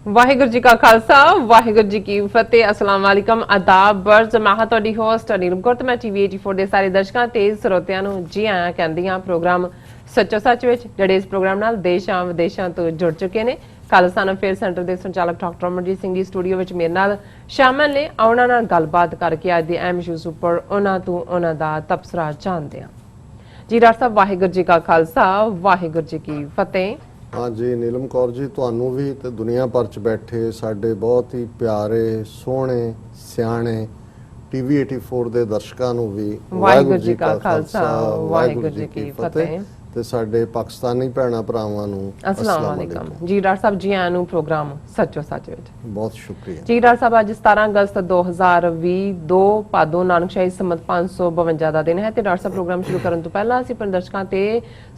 ਵਾਹਿਗੁਰੂ ਜੀ ਕਾ ਖਾਲਸਾ ਵਾਹਿਗੁਰੂ ਜੀ ਕੀ ਫਤਿਹ। अस्सलाम वालेकुम आदाब बर्ज मैं ਤੁਹਾਡੀ ਹੋਸਟ ਨੀਲਮ ਕੌਰ ਤੇ ਮੈਂ ਟੀਵੀ 84 ਦੇ ਸਾਰੇ ਦਰਸ਼ਕਾਂ ਤੇ ਸਰੋਤਿਆਂ ਨੂੰ ਜੀ ਆਇਆਂ ਕਹਿੰਦੀਆਂ ਪ੍ਰੋਗਰਾਮ ਸੱਚੋ ਸੱਚ ਵਿੱਚ ਜਿਹੜੇ ਇਸ ਪ੍ਰੋਗਰਾਮ ਨਾਲ ਦੇਸ਼ਾਂ ਵਿਦੇਸ਼ਾਂ ਤੋਂ ਜੁੜ ਚੁੱਕੇ ਨੇ। ਖਾਲਸਾ ਅਫੇਅਰ ਸੈਂਟਰ ਦੇ ਸੰਚਾਲਕ ਡਾਕਟਰ ਅਮਰਜੀਤ ਸਿੰਘ ਜੀ ਸਟੂਡੀਓ ਵਿੱਚ ਮੇਰੇ ਨਾਲ ਸ਼ਾਮਲ ਨੇ। ਉਹਨਾਂ ਨਾਲ ਗੱਲਬਾਤ ਕਰਕੇ ਅੱਜ ਦੇ ਅਹਿਮ ਇਸ਼ੂਜ਼ ਉੱਪਰ ਉਹਨਾਂ ਤੋਂ ਉਹਨਾਂ ਦਾ ਤਬਸਰਾ ਜਾਣਦੇ ਹਾਂ। ਜੀ ਡਾਕਟਰ ਸਾਹਿਬ ਵਾਹਿਗੁਰੂ ਜੀ ਕਾ ਖਾਲਸਾ ਵਾਹਿਗੁਰੂ ਜੀ ਕੀ ਫਤਿਹ। हाँ जी नीलम कौर जी ਤੁਹਾਨੂੰ भी ਤੇ ਦੁਨੀਆ ਭਰ ਚ ਬੈਠੇ ਸਾਡੇ ਬਹੁਤ ਹੀ ਪਿਆਰੇ ਸੋਹਣੇ ਸਿਆਣੇ ਟੀਵੀ 84 ਦੇ ਦਰਸ਼ਕਾਂ ਨੂੰ ਵੀ ਵਾਹਿਗੁਰੂ ਜੀ ਕਾ ਖਾਲਸਾ ਵਾਹਿਗੁਰੂ ਜੀ ਕੀ ਫਤਿਹ ਤੇ ਸਾਡੇ ਪਾਕਿਸਤਾਨੀ ਭੈਣਾਂ ਭਰਾਵਾਂ ਨੂੰ अस्सलाम वालेकुम। जी डॉक्टर साहब जी आया प्रोग्राम सचो सच विच बहुत शुक्रिया जी। डॉक्टर साहब अज 17 अगस्त 2020 2 भादो नानकशाही संमत 552 ਦਾ ਦਿਨ ਹੈ ਤੇ ਡਾਕਟਰ ਸਾਹਿਬ ਪ੍ਰੋਗਰਾਮ ਸ਼ੁਰੂ ਕਰਨ ਤੋਂ ਪਹਿਲਾਂ ਅਸੀਂ ਆਪਣੇ ਦਰਸ਼ਕਾਂ ਤੇ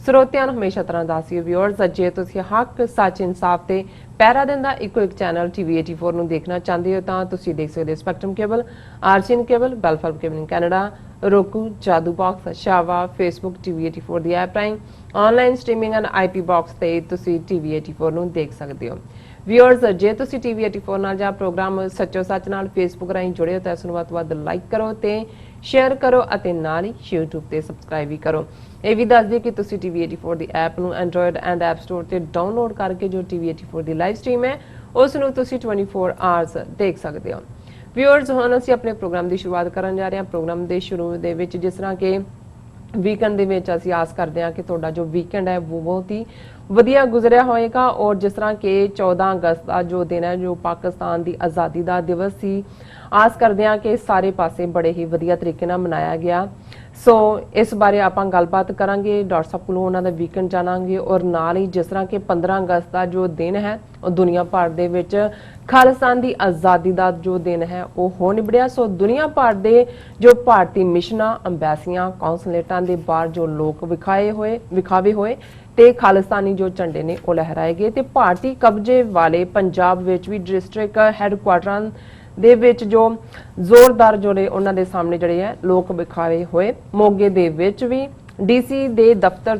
ਸਰੋਤਿਆਂ ਨੂੰ ਹਮੇਸ਼ਾ ਤਰ੍ਹਾਂ ਦੱਸਿਓ ਵਿਊਅਰਸ ਜੇ ਤੁਸੀਂ ਹੱਕ ਸੱਚ ਇਨਸਾਫ ਤੇ ਪੈਰਾ ਦਿੰਦਾ ਇੱਕੋ ਇੱਕ ਚੈਨਲ ਟੀਵੀ 84 ਨੂੰ ਦੇਖਣਾ ਚਾਹੁੰਦੇ ਹੋ ਤਾਂ ਤੁਸੀਂ ਦੇਖ ਸਕਦੇ ਹੋ Spectrum cable, RCN cable, Bell Fibe cable in Canada, roku, Jadoo box, शावा, फेसबुक TV 84 ਦੀ ਐਪ ਰਾਹੀਂ online streaming and IP box ਤੇ ਤੁਸੀਂ TV 84 ਨੂੰ ਦੇਖ ਸਕਦੇ ਹੋ। ਵਿਊਅਰਸ ਜੇ ਤੁਸੀਂ TV 84 ਨਾਲ ਜਾਂ ਪ੍ਰੋਗਰਾਮ ਸੱਚੋ ਸੱਚ ਨਾਲ ਫੇਸਬੁੱਕ ਰਾਹੀਂ ਜੁੜੇ ਹੋ ਤਾਂ ਇਸ ਨੂੰ ਵੱਧ ਤੋਂ ਵੱਧ ਲਾਈਕ ਕਰੋ ਤੇ ਸ਼ੇਅਰ ਕਰੋ ਅਤੇ ਨਾਲ ਹੀ YouTube ਤੇ ਸਬਸਕ੍ਰਾਈਬ ਵੀ ਕਰੋ। ਇਹ ਵੀ ਦੱਸ ਦਿਓ ਕਿ ਤੁਸੀਂ TV 84 ਦੀ ਐਪ ਨੂੰ ਐਂਡਰੋਇਡ ਐਂਡ ਐਪ ਸਟੋਰ ਤੇ ਡਾਊਨਲੋਡ ਕਰਕੇ ਜੋ TV 84 ਦੀ ਲਾਈਵ ਸਟ੍ਰੀਮ ਹੈ ਉਸ ਨੂੰ ਤੁਸੀਂ 24 ਆਵਰਸ ਦੇਖ ਸਕਦੇ ਹੋ। ਵਿਊਅਰਸ ਹੁਣ ਅਸੀਂ ਆਪਣੇ ਪ੍ਰੋਗਰਾਮ ਦੀ ਸ਼ੁਰੂਆਤ ਕਰਨ ਜਾ ਰਹੇ ਹਾਂ। ਪ੍ਰੋਗਰਾਮ ਦੇ ਸ਼ੁਰੂ ਦੇ ਵਿੱਚ ਜਿਸ ਤਰ੍ਹਾਂ ਕਿ ਵੀਕਐਂਡ ਦੇ ਵਿੱਚ ਅਸੀਂ ਆਸ ਕਰਦੇ ਹਾਂ ਕਿ ਤੁਹਾਡਾ ਜੋ ਵੀਕਐਂਡ ਹੈ ਉਹ ਬਹੁਤ ਹੀ ਵਧੀਆ ਗੁਜ਼ਰਿਆ ਹੋਏਗਾ ਔਰ ਜਿਸ ਤਰ੍ਹਾਂ ਕਿ 14 ਅਗਸਤ ਦਾ ਜੋ ਦਿਨ ਹੈ ਜੋ ਪਾਕਿਸਤਾਨ ਦੀ ਆਜ਼ਾਦੀ ਦਾ ਦਿਵਸ ਸੀ, ਆਸ ਕਰਦੇ ਹਾਂ ਕਿ ਸਾਰੇ ਪਾਸੇ ਬੜੇ ਹੀ ਵਧੀਆ ਤਰੀਕੇ ਨਾਲ ਮਨਾਇਆ ਗਿਆ। ਸੋ ਇਸ ਬਾਰੇ ਆਪਾਂ ਗੱਲਬਾਤ ਕਰਾਂਗੇ, ਡਾਕਟਰ ਸਾਹਿਬ ਕੋਲੋਂ ਉਹਨਾਂ ਦਾ ਵੀਕਐਂਡ ਜਾਣਾਂਗੇ ਔਰ ਨਾਲ ਹੀ ਜਿਸ ਤਰ੍ਹਾਂ ਕਿ 15 ਅਗਸਤ ਦਾ ਜੋ ਦਿਨ ਹੈ ਉਹ ਦੁਨੀਆ ਭਰ ਦੇ ਵਿੱਚ ਖਾਲਿਸਤਾਨ ਦੀ ਆਜ਼ਾਦੀ ਦਾ ਜੋ ਦਿਨ ਹੈ ਉਹ ਹੋ ਨਿਬੜਿਆ। ਸੋ ਦੁਨੀਆ ਭਰ ਦੇ ਜੋ ਭਾਰਤੀ ਮਿਸ਼ਨਾਂ, ਅੰਬੈਸੀਆਂ, ਕੌਂਸਲੇਟਾਂ ਦੇ ਬਾਹਰ ਜੋ ਲੋਕ ਵਿਖਾਵੇ ਹੋਏ ਤੇ ਖਾਲਿਸਤਾਨੀ ਜੋ ਝੰਡੇ ਨੇ ਉਹ ਲਹਿਰਾਏ ਗਏ ਤੇ ਭਾਰਤੀ ਕਬਜ਼ੇ ਵਾਲੇ ਪੰਜਾਬ ਵਿੱਚ ਵੀ ਡਿਸਟ੍ਰਿਕਟ ਹੈੱਡਕੁਆਟਰਾਂ ਦੇ ਵਿੱਚ ਜੋ ਜ਼ੋਰਦਾਰ ਜੋੜੇ ਉਹਨਾਂ ਦੇ ਸਾਹਮਣੇ ਜਿਹੜੇ ਹੈ ਲੋਕ ਵਿਖਾਵੇ ਹੋਏ। ਮੋਗੇ ਦੇ ਵਿੱਚ ਵੀ ਡੀਸੀ ਦੇ ਦਫ਼ਤਰ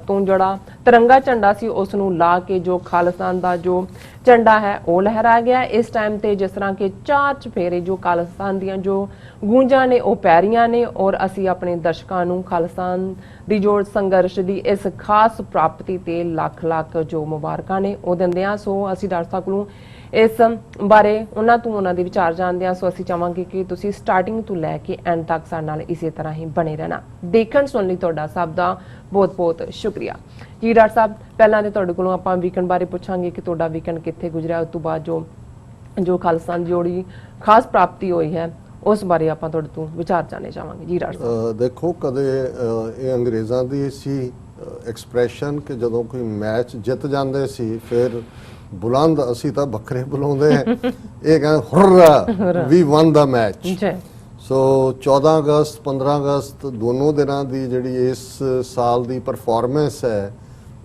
ਤੋਂ ਜਿਹੜਾ ਤਿਰੰਗਾ ਝੰਡਾ ਸੀ ਉਸ ਨੂੰ ਲਾ ਕੇ ਜੋ ਖਾਲਿਸਤਾਨ ਦਾ ਜੋ ਝੰਡਾ ਹੈ ਉਹ ਲਹਿਰਾਇਆ ਗਿਆ। ਇਸ ਟਾਈਮ ਤੇ ਜਿਸ ਤਰ੍ਹਾਂ ਕਿ ਚਾਰ ਚਫੇਰੇ ਜੋ ਖਾਲਿਸਤਾਨ ਦੀਆਂ ਜੋ ਗੂੰਜਾਂ ਨੇ ਉਹ ਪੈ ਰਹੀਆਂ ਨੇ ਔਰ ਅਸੀਂ ਆਪਣੇ ਦਰਸ਼ਕਾਂ ਨੂੰ ਖਾਲਿਸਤਾਨ ਦੀ ਜੋ ਸੰਘਰਸ਼ ਦੀ ਇਸ ਖਾਸ ਪ੍ਰਾਪਤੀ ਤੇ ਲੱਖ ਲੱਖ ਜੋ ਮੁਬਾਰਕਾਂ ਨੇ ਉਹ ਦਿੰਦੇ ਹਾਂ। ਸੋ ਅਸੀਂ ਡਾਕਟਰ ਸਾਹਿਬ ਕੋਲੋਂ ਇਸ ਬਾਰੇ ਉਹਨਾਂ ਤੋਂ ਉਹਨਾਂ ਦੇ ਵਿਚਾਰ ਜਾਣਦੇ ਹਾਂ। ਸੋ ਅਸੀਂ ਚਾਹਾਂਗੇ ਕਿ ਤੁਸੀਂ ਸਟਾਰਟਿੰਗ ਤੋਂ ਲੈ ਕੇ ਐਂਡ ਤੱਕ ਸਾਡੇ ਨਾਲ ਇਸੇ ਤਰ੍ਹਾਂ ਹੀ ਬਣੇ ਰਹਿਣਾ। ਦੇਖਣ ਸੁਣ ਲਈ ਤੁਹਾਡਾ ਸਭ ਦਾ ਬਹੁਤ ਬਹੁਤ ਸ਼ੁਕਰੀਆ ਜੀ। ਡਾਕਟਰ ਸਾਹਿਬ ਪਹਿਲਾਂ ਤੇ ਤੁਹਾਡੇ ਕੋਲੋਂ ਆਪਾਂ ਵੀਕਐਂਡ ਬਾਰੇ ਪੁੱਛਾਂਗੇ ਕਿ ਤੁਹਾਡਾ ਵੀਕਐਂਡ ਕਿੱਥੇ ਗੁਜ਼ਰਿਆ, ਉਸ ਤੋਂ ਬਾਅਦ ਜੋ ਖਾਲਿਸਤਾਨ ਦੀ ਜਿਹੜੀ ਖਾਸ ਪ੍ਰਾਪਤੀ ਹੋਈ ਹੈ ਉਸ ਬਾਰੇ ਆਪਾਂ ਤੁਹਾਡੇ ਤੋਂ ਵਿਚਾਰ ਜਾਣਨੇ ਚਾਹਾਂਗੇ ਜੀ। ਡਾਕਟਰ ਸਾਹਿਬ ਦੇਖੋ ਕਦੇ ਇਹ ਅੰਗਰੇਜ਼ਾਂ ਦੀ ਸੀ ਐਕਸਪ੍ਰੈਸ਼ਨ ਕਿ ਜਦੋਂ ਕੋਈ ਮੈਚ ਜਿੱਤ ਜਾਂਦੇ ਸੀ ਫਿਰ ਬੁਲੰਦ ਅਸੀਂ ਤਾਂ ਵੱਖਰੇ ਬੁਲਾਉਂਦੇ ਹਾਂ, ਇਹ ਕਹਿੰਦੇ ਹੁਰਰਾ ਵੀ ਵਨ ਦਾ ਮੈਚ। ਸੋ 14 ਅਗਸਤ 15 ਅਗਸਤ ਦੋਨੋਂ ਦਿਨਾਂ ਦੀ ਜਿਹੜੀ ਇਸ ਸਾਲ ਦੀ ਪਰਫਾਰਮੈਂਸ ਹੈ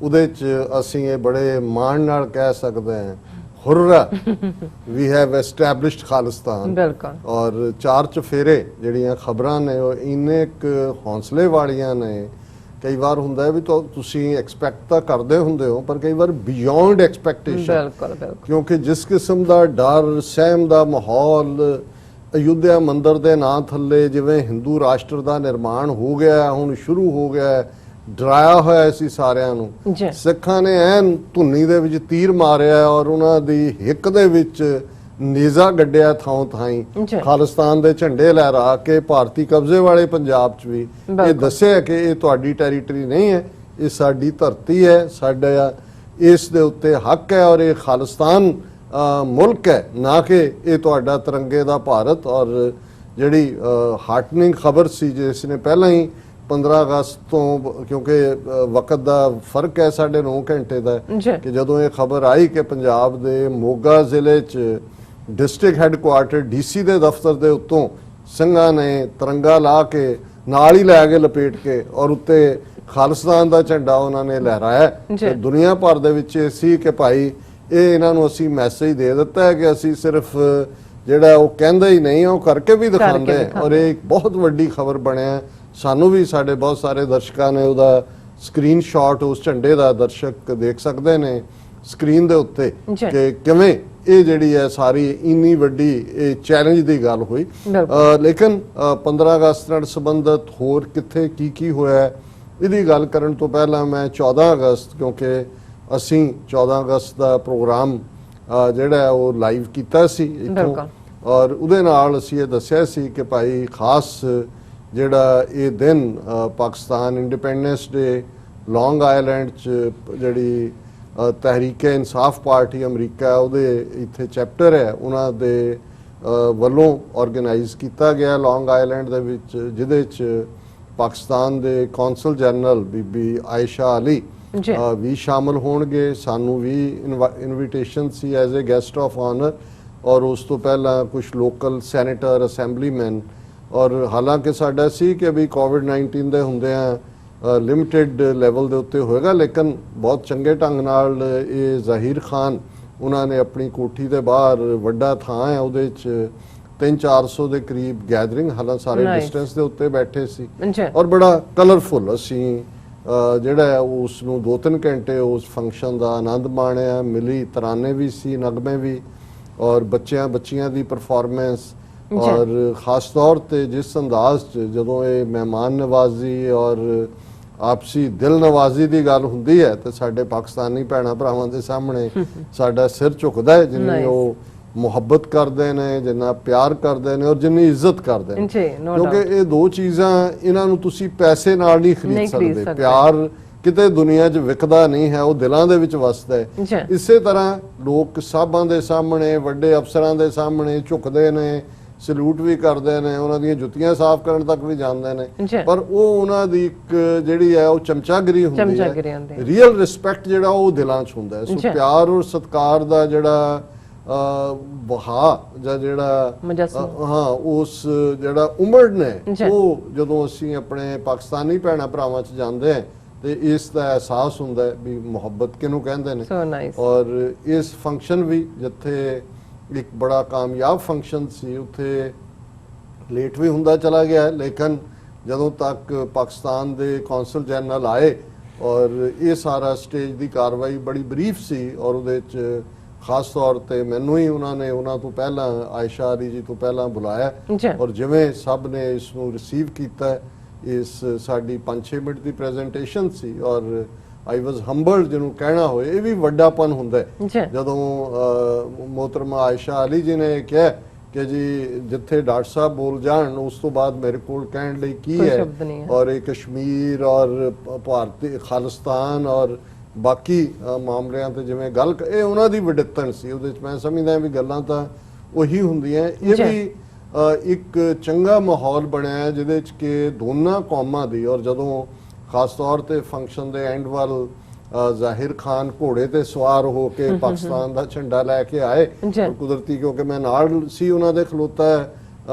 ਉਹਦੇ 'ਚ ਅਸੀਂ ਇਹ ਬੜੇ ਮਾਣ ਨਾਲ ਕਹਿ ਸਕਦੇ ਹਾਂ ਹੁਰਰਾ ਵੀ ਹੈਵ ਐਸਟੈਬਲਿਸ਼ਡ ਖਾਲਿਸਤਾਨ। ਬਿਲਕੁਲ। ਔਰ ਚਾਰ ਚਫੇਰੇ ਜਿਹੜੀਆਂ ਖਬਰਾਂ ਨੇ ਉਹ ਇੰਨੇ ਕੁ ਹੌਸਲੇ ਵਾਲੀਆਂ ਨੇ। ਕਈ ਵਾਰ ਹੁੰਦਾ ਹੈ ਵੀ ਤੁਸੀਂ ਐਕਸਪੈਕਟ ਤਾਂ ਕਰਦੇ ਹੁੰਦੇ ਹੋ ਪਰ ਕਈ ਵਾਰ ਬਿਯੋਂਡ ਐਕਸਪੈਕਟੇਸ਼ਨ, ਕਿਉਂਕਿ ਜਿਸ ਕਿਸਮ ਦਾ ਡਰ ਸਹਿਮ ਦਾ ਮਾਹੌਲ ਅਯੁੱਧਿਆ ਮੰਦਿਰ ਦੇ ਨਾਂ ਥੱਲੇ ਜਿਵੇਂ ਹਿੰਦੂ ਰਾਸ਼ਟਰ ਦਾ ਨਿਰਮਾਣ ਹੋ ਗਿਆ ਹੁਣ ਸ਼ੁਰੂ ਹੋ ਗਿਆ, ਡਰਾਇਆ ਹੋਇਆ ਸੀ ਸਾਰਿਆਂ ਨੂੰ। ਸਿੱਖਾਂ ਨੇ ਐਨ ਧੁੰਨੀ ਦੇ ਵਿੱਚ ਤੀਰ ਮਾਰਿਆ ਔਰ ਉਹਨਾਂ ਦੀ ਹਿੱਕ ਦੇ ਵਿੱਚ ਨੇਜ਼ਾ ਗੱਡਿਆ ਥਾਂ ਥਾਈਂ ਖਾਲਿਸਤਾਨ ਦੇ ਝੰਡੇ ਲਹਿਰਾ ਕੇ ਭਾਰਤੀ ਕਬਜ਼ੇ ਵਾਲੇ ਪੰਜਾਬ 'ਚ ਵੀ ਇਹ ਦੱਸਿਆ ਕਿ ਇਹ ਤੁਹਾਡੀ ਟੈਰੀਟਰੀ ਨਹੀਂ ਹੈ, ਇਹ ਸਾਡੀ ਧਰਤੀ ਹੈ, ਸਾਡਾ ਇਸ ਦੇ ਉੱਤੇ ਹੱਕ ਹੈ ਔਰ ਇਹ ਖਾਲਿਸਤਾਨ ਮੁਲਕ ਹੈ, ਨਾ ਕਿ ਇਹ ਤੁਹਾਡਾ ਤਿਰੰਗੇ ਦਾ ਭਾਰਤ। ਔਰ ਜਿਹੜੀ ਹਾਰਟਨਿੰਗ ਖਬਰ ਸੀ ਜਿਸ ਨੇ ਪਹਿਲਾਂ ਹੀ 15 ਅਗਸਤ ਤੋਂ, ਕਿਉਂਕਿ ਵਕਤ ਦਾ ਫਰਕ ਹੈ 9.5 ਘੰਟੇ ਦਾ, ਕਿ ਜਦੋਂ ਇਹ ਖਬਰ ਆਈ ਕਿ ਪੰਜਾਬ ਦੇ ਮੋਗਾ ਜ਼ਿਲ੍ਹੇ 'ਚ ਡਿਸਟ੍ਰਿਕਟ ਹੈੱਡਕੁਆਟਰ ਡੀਸੀ ਦੇ ਦਫ਼ਤਰ ਦੇ ਉੱਤੋਂ ਸਿੰਘਾਂ ਨੇ ਤਿਰੰਗਾ ਲਾ ਕੇ ਨਾਲ ਹੀ ਲੈ ਕੇ ਲਪੇਟ ਕੇ ਔਰ ਉੱਤੇ ਖਾਲਿਸਤਾਨ ਦਾ ਝੰਡਾ ਉਹਨਾਂ ਨੇ ਲਹਿਰਾਇਆ ਤੇ ਦੁਨੀਆ ਭਰ ਦੇ ਵਿੱਚ ਇਹ ਸੀ ਕਿ ਭਾਈ ਇਹ ਇਹਨਾਂ ਨੂੰ ਅਸੀਂ ਮੈਸੇਜ ਦੇ ਦਿੱਤਾ ਹੈ ਕਿ ਅਸੀਂ ਸਿਰਫ ਜਿਹੜਾ ਉਹ ਕਹਿੰਦਾ ਹੀ ਨਹੀਂ ਉਹ ਕਰਕੇ ਵੀ ਦਿਖਾਉਂਦੇ ਔਰ ਇਹ ਇੱਕ ਬਹੁਤ ਵੱਡੀ ਖਬਰ ਬਣਿਆ। ਸਾਨੂੰ ਵੀ ਸਾਡੇ ਬਹੁਤ ਸਾਰੇ ਦਰਸ਼ਕਾਂ ਨੇ ਉਹਦਾ ਸਕਰੀਨਸ਼ਾਟ ਉਸ ਝੰਡੇ ਦਾ ਦਰਸ਼ਕ ਦੇਖ ਸਕਦੇ ਨੇ ਸਕਰੀਨ ਦੇ ਉੱਤੇ ਕਿ ਕਿਵੇਂ ਇਹ ਜਿਹੜੀ ਹੈ ਸਾਰੀ ਇੰਨੀ ਵੱਡੀ ਇਹ ਚੈਲੰਜ ਦੀ ਗੱਲ ਹੋਈ। ਲੇਕਿਨ 15 ਅਗਸਤ ਨਾਲ ਸੰਬੰਧਿਤ ਹੋਰ ਕਿੱਥੇ ਕੀ ਹੋਇਆ ਹੈ, ਇਹਦੀ ਗੱਲ ਕਰਨ ਤੋਂ ਪਹਿਲਾਂ ਮੈਂ 14 ਅਗਸਤ, ਕਿਉਂਕਿ ਅਸੀਂ 14 ਅਗਸਤ ਦਾ ਪ੍ਰੋਗਰਾਮ ਜਿਹੜਾ ਹੈ ਉਹ ਲਾਈਵ ਕੀਤਾ ਸੀ ਇੱਥੋਂ, ਔਰ ਉਹਦੇ ਨਾਲ ਅਸੀਂ ਇਹ ਦੱਸਿਆ ਸੀ ਕਿ ਭਾਈ ਖਾਸ ਜਿਹੜਾ ਇਹ ਦਿਨ ਪਾਕਿਸਤਾਨ ਇੰਡੀਪੈਂਡੈਂਸ ਡੇ ਲੌਂਗ ਆਈਲੈਂਡ 'ਚ ਜਿਹੜੀ ਤਹਿਰੀਕ ਇਨਸਾਫ ਪਾਰਟੀ ਅਮਰੀਕਾ ਉਹਦੇ ਇੱਥੇ ਚੈਪਟਰ ਹੈ ਉਹਨਾਂ ਦੇ ਵੱਲੋਂ ਆਰਗੇਨਾਈਜ਼ ਕੀਤਾ ਗਿਆ ਲੌਂਗ ਆਈਲੈਂਡ ਦੇ ਵਿੱਚ, ਜਿਹਦੇ 'ਚ ਪਾਕਿਸਤਾਨ ਦੇ ਕੌਂਸਲ ਜਨਰਲ ਬੀਬੀ ਆਇਸ਼ਾ ਅਲੀ ਵੀ ਸ਼ਾਮਲ ਹੋਣਗੇ। ਸਾਨੂੰ ਵੀ ਇਨਵੀਟੇਸ਼ਨ ਸੀ as a guest of honour, ਔਰ ਉਸ ਤੋਂ ਪਹਿਲਾਂ ਕੁਝ ਲੋਕਲ ਸੈਨੇਟਰ ਅਸੈਂਬਲੀਮੈਨ, ਔਰ ਹਾਲਾਂਕਿ ਸਾਡਾ ਸੀ ਕਿ ਵੀ ਕੋਵਿਡ-19 ਦੇ ਹੁੰਦਿਆਂ ਲਿਮਿਟਿਡ ਲੈਵਲ ਦੇ ਉੱਤੇ ਹੋਏਗਾ, ਲੇਕਿਨ ਬਹੁਤ ਚੰਗੇ ਢੰਗ ਨਾਲ ਇਹ ਜ਼ਾਹਿਰ ਖਾਨ ਉਹਨਾਂ ਨੇ ਆਪਣੀ ਕੋਠੀ ਦੇ ਬਾਹਰ ਵੱਡਾ ਥਾਂ ਹੈ ਉਹਦੇ 'ਚ 300-400 ਦੇ ਕਰੀਬ ਗੈਦਰਿੰਗ, ਹਾਲਾਂ ਸਾਰੇ ਡਿਸਟੈਂਸ ਦੇ ਉੱਤੇ ਬੈਠੇ ਸੀ, ਔਰ ਬੜਾ ਕਲਰਫੁਲ ਅਸੀਂ ਜਿਹੜਾ ਹੈ ਉਸ ਨੂੰ 2-3 ਘੰਟੇ ਉਸ ਫੰਕਸ਼ਨ ਦਾ ਆਨੰਦ ਮਾਣਿਆ। ਮਿਲੀ ਤਰਾਨੇ ਵੀ ਸੀ, ਨਗਮੇ ਵੀ, ਔਰ ਬੱਚਿਆਂ ਦੀ ਪਰਫਾਰਮੈਂਸ, ਔਰ ਖਾਸ ਤੌਰ ਤੇ ਜਿਸ ਅੰਦਾਜ਼ 'ਚ ਜਦੋਂ ਇਹ ਮਹਿਮਾਨ ਨਵਾਜ਼ੀ ਔਰ ਆਪਸੀ ਦਿਲ ਨਵਾਜ਼ੀ ਦੀ ਗੱਲ ਹੁੰਦੀ ਹੈ ਤੇ ਸਾਡੇ ਪਾਕਿਸਤਾਨੀ ਭੈਣਾਂ ਭਰਾਵਾਂ ਦੇ ਸਾਹਮਣੇ ਸਾਡਾ ਸਿਰ ਝੁਕਦਾ ਹੈ, ਜਿੰਨੀ ਉਹ ਮੁਹੱਬਤ ਕਰਦੇ ਨੇ, ਜਿੰਨਾ ਪਿਆਰ ਕਰਦੇ ਨੇ, ਔਰ ਜਿੰਨੀ ਇੱਜ਼ਤ ਕਰਦੇ ਨੇ, ਕਿਉਂਕਿ ਇਹ ਦੋ ਚੀਜ਼ਾਂ ਇਹਨਾਂ ਨੂੰ ਤੁਸੀਂ ਪੈਸੇ ਨਾਲ ਨਹੀਂ ਖਰੀਦ ਸਕਦੇ। ਪਿਆਰ ਕਿਤੇ ਦੁਨੀਆ 'ਚ ਵਿਕਦਾ ਨਹੀਂ ਹੈ, ਉਹ ਦਿਲਾਂ ਦੇ ਵਿੱਚ ਵਸਦਾ ਹੈ। ਇਸੇ ਤਰ੍ਹਾਂ ਲੋਕ ਸਾਹਬਾਂ ਦੇ ਸਾਹਮਣੇ, ਵੱਡੇ ਅਫਸਰਾਂ ਦੇ ਸਾਹਮਣੇ ਝੁਕਦੇ ਨੇ, ਸਲੂਟ ਵੀ ਕਰਦੇ ਨੇ, ਉਹਨਾਂ ਦੀਆਂ ਜੁੱਤੀਆਂ ਸਾਫ਼ ਕਰਨ ਤੱਕ ਵੀ ਜਾਂਦੇ ਨੇ, ਪਰ ਉਹ ਉਹਨਾਂ ਦੀ ਇੱਕ ਜਿਹੜੀ ਹੈ ਉਹ ਚਮਚਾਗਿਰੀ ਹੁੰਦੀ ਹੈ। ਰੀਅਲ ਰਿਸਪੈਕਟ ਜਿਹੜਾ ਉਹ ਦਿਲਾਂ 'ਚ ਹੁੰਦਾ ਹੈ। ਸੋ ਪਿਆਰ ਔਰ ਸਤਿਕਾਰ ਦਾ ਜਿਹੜਾ ਵਹਾ ਜਾਂ ਜਿਹੜਾ ਉਸ ਜਿਹੜਾ ਉਮੜ ਨੇ, ਉਹ ਜਦੋਂ ਅਸੀਂ ਆਪਣੇ ਪਾਕਿਸਤਾਨੀ ਭੈਣਾਂ ਭਰਾਵਾਂ 'ਚ ਜਾਂਦੇ ਹਾਂ ਤੇ ਇਸ ਦਾ ਅਹਿਸਾਸ ਹੁੰਦਾ ਹੈ ਵੀ ਮੁਹੱਬਤ ਕਿਹਨੂੰ ਕਹਿੰਦੇ ਨੇ। ਔਰ ਇਸ ਫੰਕਸ਼ਨ ਵੀ ਜਿੱਥੇ ਇੱਕ ਬੜਾ ਕਾਮਯਾਬ ਫੰਕਸ਼ਨ ਸੀ, ਉੱਥੇ ਲੇਟ ਵੀ ਹੁੰਦਾ ਚਲਾ ਗਿਆ, ਲੇਕਿਨ ਜਦੋਂ ਤੱਕ ਪਾਕਿਸਤਾਨ ਦੇ ਕੌਂਸਲ ਜਨਰਲ ਆਏ ਔਰ ਇਹ ਸਾਰਾ ਸਟੇਜ ਦੀ ਕਾਰਵਾਈ ਬੜੀ ਬਰੀਫ ਸੀ, ਔਰ ਉਹਦੇ 'ਚ ਖਾਸ ਤੌਰ ਤੇ ਮੈਨੂੰ ਹੀ ਉਹਨਾਂ ਤੋਂ ਪਹਿਲਾਂ ਆਇਸ਼ਾ ਅਲੀ ਜੀ ਤੋਂ ਪਹਿਲਾਂ ਬੁਲਾਇਆ, ਔਰ ਜਿਵੇਂ ਸਭ ਨੇ ਇਸ ਨੂੰ ਰਿਸੀਵ ਕੀਤਾ, ਇਸ ਸਾਡੀ 5-6 ਮਿੰਟ ਦੀ ਪ੍ਰੈਜੈਂਟੇਸ਼ਨ ਸੀ, ਔਰ ਆਈ ਵਾਜ਼ ਹੰਬਲਡ ਜਿਹਨੂੰ ਕਹਿਣਾ ਹੋਏ, ਇਹ ਵੀ ਵੱਡਾਪਨ ਹੁੰਦਾ ਹੈ ਜਦੋਂ ਮੋਹਤਰਮਾ ਆਇਸ਼ਾ ਅਲੀ ਜੀ ਨੇ ਕਿਹਾ ਕਿ ਜੀ ਜਿੱਥੇ ਡਾਕਟਰ ਸਾਹਿਬ ਬੋਲ ਜਾਣ ਉਸ ਤੋਂ ਬਾਅਦ ਮੇਰੇ ਕੋਲ ਕਹਿਣ ਲਈ ਕੀ ਹੈ, ਔਰ ਇਹ ਕਸ਼ਮੀਰ ਔਰ ਭਾਰਤੀ ਖਾਲਿਸਤਾਨ ਔਰ ਬਾਕੀ ਮਾਮਲਿਆਂ ਤੇ ਜਿਵੇਂ ਗੱਲ ਇਹ ਉਹਨਾਂ ਦੀ ਵਿਡਿੱਤਣ ਸੀ, ਉਹਦੇ 'ਚ ਮੈਂ ਸਮਝਦਾ ਵੀ ਗੱਲਾਂ ਤਾਂ ਉਹੀ ਹੁੰਦੀਆਂ। ਇਹ ਵੀ ਇੱਕ ਚੰਗਾ ਮਾਹੌਲ ਬਣਿਆ ਜਿਹਦੇ 'ਚ ਕਿ ਦੋਨਾਂ ਕੌਮਾਂ ਦੀ, ਔਰ ਜਦੋਂ ਖਾਸ ਤੌਰ ਤੇ ਫੰਕਸ਼ਨ ਦੇ ਐਂਡ ਵੱਲ ਜ਼ਾਹਿਰ ਖਾਨ ਘੋੜੇ ਤੇ ਸਵਾਰ ਹੋ ਕੇ ਪਾਕਿਸਤਾਨ ਦਾ ਝੰਡਾ ਲੈ ਕੇ ਆਏ, ਕੁਦਰਤੀ ਕਿਉਂਕਿ ਮੈਂ ਨਾਲ ਸੀ ਉਹਨਾਂ ਦੇ ਖਲੋਤਾ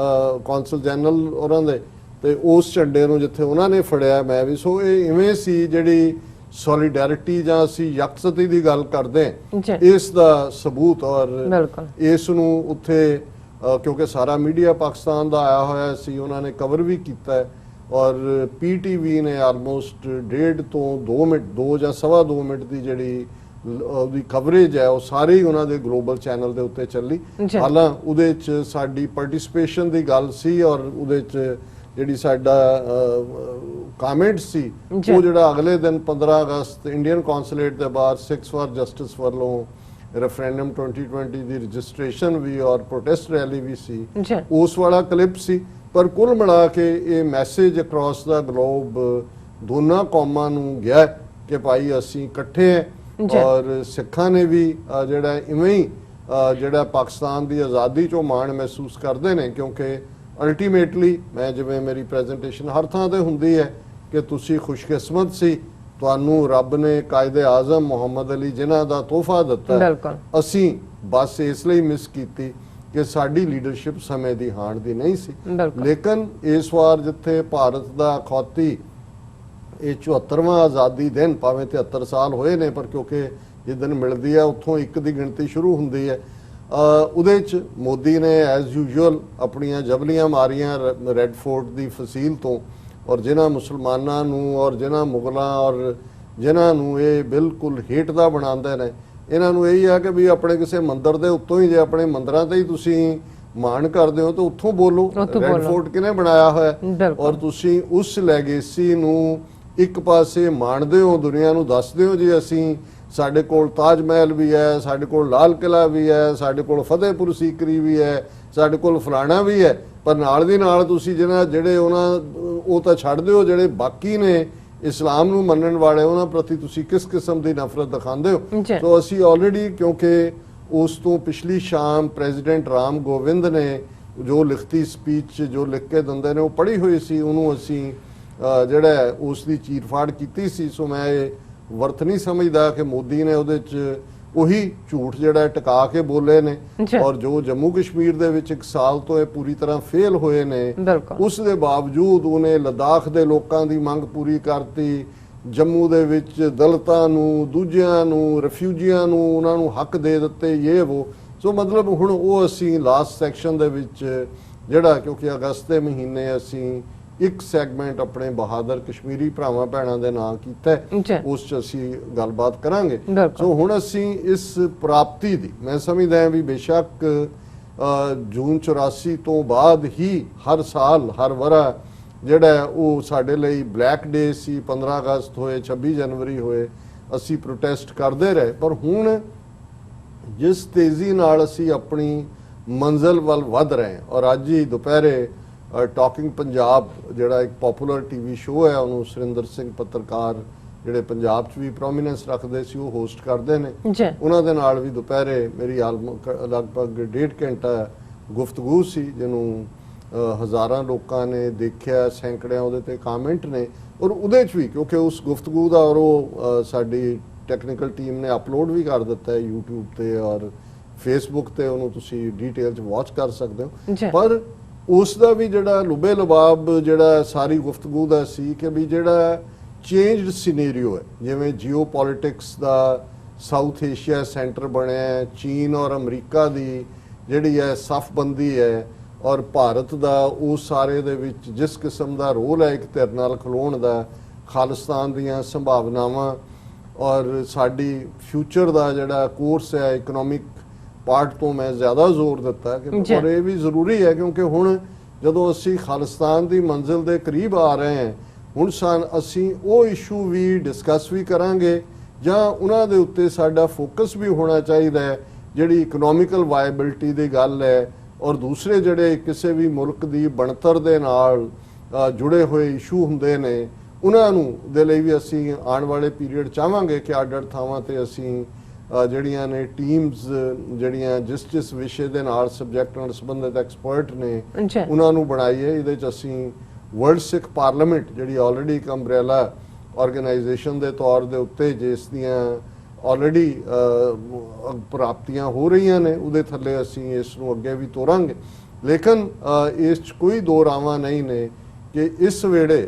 ਕੌਂਸਲ ਜਨਰਲ ਉਹਨਾਂ ਦੇ, ਤੇ ਉਸ ਝੰਡੇ ਨੂੰ ਜਿੱਥੇ ਉਹਨਾਂ ਨੇ ਫੜਿਆ ਮੈਂ ਵੀ, ਸੋ ਇਹ ਇਵੇਂ ਸੀ ਜਿਹੜੀ ਸੋਲੀਡੈਰਿਟੀ ਜਾਂ ਅਸੀਂ ਯਕਸਤੀ ਦੀ ਗੱਲ ਕਰਦੇ ਹਾਂ, ਇਸ ਦਾ ਸਬੂਤ। ਔਰ ਇਸ ਨੂੰ ਉੱਥੇ ਕਿਉਂਕਿ ਸਾਰਾ ਮੀਡੀਆ ਪਾਕਿਸਤਾਨ ਦਾ ਆਇਆ ਹੋਇਆ ਸੀ, ਉਹਨਾਂ ਨੇ ਕਵਰ ਵੀ ਕੀਤਾ ਹੈ, ਔਰ PTV ਨੇ ਆਲਮੋਸਟ 1.5 ਤੋਂ 2 ਮਿੰਟ 2 ਜਾਂ 2.25 ਮਿੰਟ ਦੀ ਜਿਹੜੀ ਉਹਦੀ ਕਵਰੇਜ ਹੈ ਉਹ ਸਾਰੀ ਉਹਨਾਂ ਦੇ ਗਲੋਬਲ ਚੈਨਲ ਦੇ ਉੱਤੇ ਚੱਲੀ। ਹਾਲਾਂ ਉਹਦੇ 'ਚ ਸਾਡੀ ਪਾਰਟਿਸਿਪੇਸ਼ਨ ਦੀ ਗੱਲ ਸੀ, ਔਰ ਉਹਦੇ 'ਚ ਜਿਹੜੀ ਸਾਡਾ ਕਮੈਂਟ ਸੀ ਉਹ ਜਿਹੜਾ ਅਗਲੇ ਦਿਨ 15 ਅਗਸਤ ਇੰਡੀਅਨ ਕੌਂਸੂਲੇਟ ਦੇ ਬਾਹਰ 6 ਫਾਰ ਜਸਟਿਸ ਵੱਲੋਂ ਰੈਫਰੈਂਡਮ 2020 ਦੀ ਰਜਿਸਟ੍ਰੇਸ਼ਨ ਵੀ ਔਰ ਪ੍ਰੋਟੈਸਟ ਰੈਲੀ ਵੀ ਸੀ, ਉਸ ਵਾਲਾ ਕਲਿੱਪ ਸੀ। ਪਰ ਕੁੱਲ ਮਿਲਾ ਕੇ ਇਹ ਮੈਸੇਜ ਅਕ੍ਰੋਸ ਦਾ ਗਲੋਬ ਦੋਨਾਂ ਕੌਮਾਂ ਨੂੰ ਗਿਆ ਕਿ ਭਾਈ ਅਸੀਂ ਇਕੱਠੇ ਹਾਂ, ਔਰ ਸਿੱਖਾਂ ਨੇ ਵੀ ਜਿਹੜਾ ਇਵੇਂ ਹੀ ਜਿਹੜਾ ਪਾਕਿਸਤਾਨ ਦੀ ਆਜ਼ਾਦੀ 'ਚੋਂ ਮਾਣ ਮਹਿਸੂਸ ਕਰਦੇ ਨੇ, ਕਿਉਂਕਿ ਅਲਟੀਮੇਟਲੀ ਮੈਂ ਜਿਵੇਂ ਮੇਰੀ ਪ੍ਰੈਜੈਂਟੇਸ਼ਨ ਹਰ ਥਾਂ ਤੇ ਹੁੰਦੀ ਹੈ ਕਿ ਤੁਸੀਂ ਖੁਸ਼ਕਿਸਮਤ ਸੀ, ਤੁਹਾਨੂੰ ਰੱਬ ਨੇ ਕਾਇਦੇ ਆਜ਼ਮ ਮੁਹੰਮਦ ਅਲੀ ਜਿਨ੍ਹਾਂ ਦਾ ਤੋਹਫਾ ਦਿੱਤਾ, ਅਸੀਂ ਬਸ ਇਸ ਲਈ ਮਿਸ ਕੀਤੀ ਕਿ ਸਾਡੀ ਲੀਡਰਸ਼ਿਪ ਸਮੇਂ ਦੀ ਹਾਣ ਦੀ ਨਹੀਂ ਸੀ। ਲੇਕਿਨ ਇਸ ਵਾਰ ਜਿੱਥੇ ਭਾਰਤ ਦਾ ਅਖੌਤੀ ਇਹ 74ਵਾਂ ਆਜ਼ਾਦੀ ਦਿਨ, ਭਾਵੇਂ 73 ਸਾਲ ਹੋਏ ਨੇ, ਪਰ ਕਿਉਂਕਿ ਜਿਸ ਦਿਨ ਮਿਲਦੀ ਹੈ ਉੱਥੋਂ ਇੱਕ ਦੀ ਗਿਣਤੀ ਸ਼ੁਰੂ ਹੁੰਦੀ ਹੈ, ਉਹਦੇ 'ਚ ਮੋਦੀ ਨੇ ਐਜ਼ ਯੂਜੂਅਲ ਆਪਣੀਆਂ ਜਬਲੀਆਂ ਮਾਰੀਆਂ ਰੈੱਡ ਫੋਰਟ ਦੀ ਫਸੀਲ ਤੋਂ, ਔਰ ਜਿਨ੍ਹਾਂ ਮੁਸਲਮਾਨਾਂ ਨੂੰ ਔਰ ਜਿਨ੍ਹਾਂ ਮੁਗਲਾਂ ਔਰ ਜਿਨ੍ਹਾਂ ਨੂੰ ਇਹ ਬਿਲਕੁਲ ਹੇਠ ਦਾ ਬਣਾਉਂਦੇ ਨੇ, ਇਹਨਾਂ ਨੂੰ ਇਹੀ ਆ ਕਿ ਵੀ ਆਪਣੇ ਕਿਸੇ ਮੰਦਿਰ ਦੇ ਉੱਤੋਂ ਹੀ, ਜੇ ਆਪਣੇ ਮੰਦਿਰਾਂ ਤੇ ਹੀ ਤੁਸੀਂ ਮਾਣ ਕਰਦੇ ਹੋ ਤਾਂ ਉੱਥੋਂ ਬੋਲੋ। ਰੈੱਡ ਫੋਰਟ ਕਿਹਨੇ ਬਣਾਇਆ ਹੋਇਆ, ਔਰ ਤੁਸੀਂ ਉਸ ਲੈਗੇਸੀ ਨੂੰ ਇੱਕ ਪਾਸੇ ਮਾਣਦੇ ਹੋ, ਦੁਨੀਆ ਨੂੰ ਦੱਸਦੇ ਹੋ ਜੀ ਅਸੀਂ, ਸਾਡੇ ਕੋਲ ਤਾਜ ਮਹਿਲ ਵੀ ਹੈ, ਸਾਡੇ ਕੋਲ ਲਾਲ ਕਿਲਾ ਵੀ ਹੈ, ਸਾਡੇ ਕੋਲ ਫਤਿਹਪੁਰ ਸੀਕਰੀ ਵੀ ਹੈ, ਸਾਡੇ ਕੋਲ ਫਲਾਣਾ ਵੀ ਹੈ, ਪਰ ਨਾਲ ਦੀ ਨਾਲ ਤੁਸੀਂ ਜਿਹੜੇ ਉਹ ਤਾਂ ਛੱਡ ਦਿਓ, ਜਿਹੜੇ ਬਾਕੀ ਨੇ ਇਸਲਾਮ ਨੂੰ ਮੰਨਣ ਵਾਲੇ ਉਹਨਾਂ ਪ੍ਰਤੀ ਤੁਸੀਂ ਕਿਸ ਕਿਸਮ ਦੀ ਨਫ਼ਰਤ ਦਿਖਾਉਂਦੇ ਹੋ। ਸੋ ਅਸੀਂ ਆਲਰੇਡੀ, ਕਿਉਂਕਿ ਉਸ ਤੋਂ ਪਿਛਲੀ ਸ਼ਾਮ ਪ੍ਰੈਜ਼ੀਡੈਂਟ ਰਾਮ ਗੋਵਿੰਦ ਨੇ ਜੋ ਲਿਖਤੀ ਸਪੀਚ ਜੋ ਲਿਖ ਕੇ ਦਿੰਦੇ ਨੇ ਉਹ ਪੜ੍ਹੀ ਹੋਈ ਸੀ, ਉਹਨੂੰ ਅਸੀਂ ਜਿਹੜਾ ਉਸ ਦੀ ਚੀਰਫਾੜ ਕੀਤੀ ਸੀ। ਸੋ ਮੈਂ ਇਹ ਵਰਤ ਨਹੀਂ ਸਮਝਦਾ ਕਿ ਮੋਦੀ ਨੇ ਉਹਦੇ 'ਚ ਉਹੀ ਝੂਠ ਜਿਹੜਾ ਟਿਕਾ ਕੇ ਬੋਲੇ ਨੇ, ਔਰ ਜੋ ਜੰਮੂ ਕਸ਼ਮੀਰ ਦੇ ਵਿੱਚ 1 ਸਾਲ ਤੋਂ ਇਹ ਪੂਰੀ ਤਰ੍ਹਾਂ ਫੇਲ ਹੋਏ ਨੇ, ਉਸ ਦੇ ਬਾਵਜੂਦ ਉਹਨੇ ਲੱਦਾਖ ਦੇ ਲੋਕਾਂ ਦੀ ਮੰਗ ਪੂਰੀ ਕਰਤੀ, ਜੰਮੂ ਦੇ ਵਿੱਚ ਦਲਿਤਾਂ ਨੂੰ, ਦੂਜਿਆਂ ਨੂੰ, ਰਿਫਿਊਜੀਆਂ ਨੂੰ ਉਹਨਾਂ ਨੂੰ ਹੱਕ ਦੇ ਦਿੱਤੇ, ਇਹ ਉਹ। ਸੋ ਮਤਲਬ ਹੁਣ ਉਹ ਅਸੀਂ ਲਾਸਟ ਸੈਕਸ਼ਨ ਦੇ ਵਿੱਚ ਜਿਹੜਾ, ਕਿਉਂਕਿ ਅਗਸਤ ਦੇ ਮਹੀਨੇ ਅਸੀਂ ਇੱਕ ਸੈਗਮੈਂਟ ਆਪਣੇ ਬਹਾਦਰ ਕਸ਼ਮੀਰੀ ਭਰਾਵਾਂ ਭੈਣਾਂ ਦੇ ਨਾਂ ਕੀਤਾ, ਉਸ 'ਚ ਅਸੀਂ ਗੱਲਬਾਤ ਕਰਾਂਗੇ। ਸੋ ਹੁਣ ਅਸੀਂ ਇਸ ਪ੍ਰਾਪਤੀ ਦੀ, ਮੈਂ ਸਮਝਦਾ ਹਾਂ ਵੀ ਬੇਸ਼ੱਕ ਜੂਨ 84 ਤੋਂ ਬਾਅਦ ਹੀ ਹਰ ਸਾਲ ਹਰ ਵਰਾ ਜਿਹੜਾ ਉਹ ਸਾਡੇ ਲਈ ਬਲੈਕ ਡੇ ਸੀ, 15 ਅਗਸਤ ਹੋਏ, 26 ਜਨਵਰੀ ਹੋਏ, ਅਸੀਂ ਪ੍ਰੋਟੈਸਟ ਕਰਦੇ ਰਹੇ, ਪਰ ਹੁਣ ਜਿਸ ਤੇਜ਼ੀ ਨਾਲ ਅਸੀਂ ਆਪਣੀ ਮੰਜ਼ਿਲ ਵੱਲ ਵੱਧ ਰਹੇ ਹਾਂ, ਔਰ ਅੱਜ ਹੀ ਦੁਪਹਿਰੇ ਟਾਕਿੰਗ ਪੰਜਾਬ ਜਿਹੜਾ ਇੱਕ ਪਪੂਲਰ ਟੀਵੀ ਸ਼ੋਅ ਹੈ, ਉਹਨੂੰ ਸੁਰਿੰਦਰ ਸਿੰਘ ਪੱਤਰਕਾਰ ਜਿਹੜੇ ਪੰਜਾਬ 'ਚ ਵੀ ਪ੍ਰੋਮੀਨੈਂਸ ਰੱਖਦੇ ਸੀ ਉਹ ਹੋਸਟ ਕਰਦੇ ਨੇ, ਉਹਨਾਂ ਦੇ ਨਾਲ ਵੀ ਦੁਪਹਿਰੇ ਮੇਰੀ ਲਗਭਗ 1.5 ਘੰਟਾ ਗੁਫ਼ਤਗੂ ਸੀ, ਜਿਹਨੂੰ ਹਜ਼ਾਰਾਂ ਲੋਕਾਂ ਨੇ ਦੇਖਿਆ, ਸੈਂਕੜਿਆਂ ਉਹਦੇ ਤੇ ਕਾਮੈਂਟ ਨੇ, ਔਰ ਉਹਦੇ 'ਚ ਵੀ ਕਿਉਂਕਿ ਉਸ ਗੁਫ਼ਤਗੂ ਦਾ ਔਰ ਉਹ ਸਾਡੀ ਟੈਕਨੀਕਲ ਟੀਮ ਨੇ ਅਪਲੋਡ ਵੀ ਕਰ ਦਿੱਤਾ ਹੈ YouTube ਤੇ ਔਰ Facebook ਤੇ, ਉਹਨੂੰ ਤੁਸੀਂ ਡਿਟੇਲ 'ਚ ਵਾਚ ਕਰ ਸਕਦੇ ਹੋ। ਪਰ ਉਸ ਦਾ ਵੀ ਜਿਹੜਾ ਲੁਬੇ ਲਬਾਬ ਜਿਹੜਾ ਸਾਰੀ ਗੁਫ਼ਤਗੂ ਦਾ ਸੀ ਕਿ ਵੀ ਜਿਹੜਾ ਚੇਂਜਡ ਸਿਨੈਰੀਓ ਹੈ, ਜਿਵੇਂ ਜੀਓ ਪੋਲਿਟਿਕਸ ਦਾ ਸਾਊਥ ਏਸ਼ੀਆ ਸੈਂਟਰ ਬਣਿਆ, ਚੀਨ ਔਰ ਅਮਰੀਕਾ ਦੀ ਜਿਹੜੀ ਹੈ ਸਫਬੰਦੀ ਹੈ, ਔਰ ਭਾਰਤ ਦਾ ਉਸ ਸਾਰੇ ਦੇ ਵਿੱਚ ਜਿਸ ਕਿਸਮ ਦਾ ਰੋਲ ਹੈ ਇੱਕ ਧਿਰ ਨਾਲ ਖਲੋਣ ਦਾ, ਖਾਲਿਸਤਾਨ ਦੀਆਂ ਸੰਭਾਵਨਾਵਾਂ ਔਰ ਸਾਡੀ ਫਿਊਚਰ ਦਾ ਜਿਹੜਾ ਕੋਰਸ ਹੈ ਇਕਨੋਮਿਕ ਪਾਰਟ ਤੋਂ ਮੈਂ ਜ਼ਿਆਦਾ ਜ਼ੋਰ ਦਿੱਤਾ ਕਿ ਔਰ ਇਹ ਵੀ ਜ਼ਰੂਰੀ ਹੈ ਕਿਉਂਕਿ ਹੁਣ ਜਦੋਂ ਅਸੀਂ ਖਾਲਿਸਤਾਨ ਦੀ ਮੰਜ਼ਿਲ ਦੇ ਕਰੀਬ ਆ ਰਹੇ ਹਾਂ, ਹੁਣ ਅਸੀਂ ਉਹ ਇਸ਼ੂ ਵੀ ਡਿਸਕਸ ਵੀ ਕਰਾਂਗੇ ਜਾਂ ਉਹਨਾਂ ਦੇ ਉੱਤੇ ਸਾਡਾ ਫੋਕਸ ਵੀ ਹੋਣਾ ਚਾਹੀਦਾ ਹੈ, ਜਿਹੜੀ ਇਕਨੋਮਿਕਲ ਵਾਇਬਿਲਿਟੀ ਦੀ ਗੱਲ ਹੈ ਔਰ ਦੂਸਰੇ ਜਿਹੜੇ ਕਿਸੇ ਵੀ ਮੁਲਕ ਦੀ ਬਣਤਰ ਦੇ ਨਾਲ ਜੁੜੇ ਹੋਏ ਇਸ਼ੂ ਹੁੰਦੇ ਨੇ, ਉਹਨਾਂ ਨੂੰ ਦੇ ਲਈ ਵੀ ਅਸੀਂ ਆਉਣ ਵਾਲੇ ਪੀਰੀਅਡ ਚਾਹਾਂਗੇ ਕਿ ਅੱਡ-ਅੱਡ ਥਾਵਾਂ ਤੇ ਅਸੀਂ ਜਿਹੜੀਆਂ ਨੇ ਟੀਮਸ ਜਿਹੜੀਆਂ ਜਿਸ ਵਿਸ਼ੇ ਦੇ ਨਾਲ ਸਬਜੈਕਟ ਨਾਲ ਸੰਬੰਧਿਤ ਐਕਸਪਰਟ ਨੇ ਉਹਨਾਂ ਨੂੰ ਬਣਾਈਏ। ਇਹਦੇ 'ਚ ਅਸੀਂ ਵਰਲਡ ਸਿੱਖ ਪਾਰਲੀਮੈਂਟ ਜਿਹੜੀ ਆਲਰੇਡੀ ਇੱਕ ਅੰਬ੍ਰੇਲਾ ਆਰਗੇਨਾਈਜੇਸ਼ਨ ਦੇ ਤੌਰ ਦੇ ਉੱਤੇ ਜਿਸ ਦੀਆਂ ਆਲਰੇਡੀ ਪ੍ਰਾਪਤੀਆਂ ਹੋ ਰਹੀਆਂ ਨੇ, ਉਹਦੇ ਥੱਲੇ ਅਸੀਂ ਇਸ ਨੂੰ ਅੱਗੇ ਵੀ ਤੋਰਾਂਗੇ। ਲੇਕਿਨ ਇਸ 'ਚ ਕੋਈ ਦੋ ਰਾਵਾਂ ਨਹੀਂ ਨੇ ਕਿ ਇਸ ਵੇਲੇ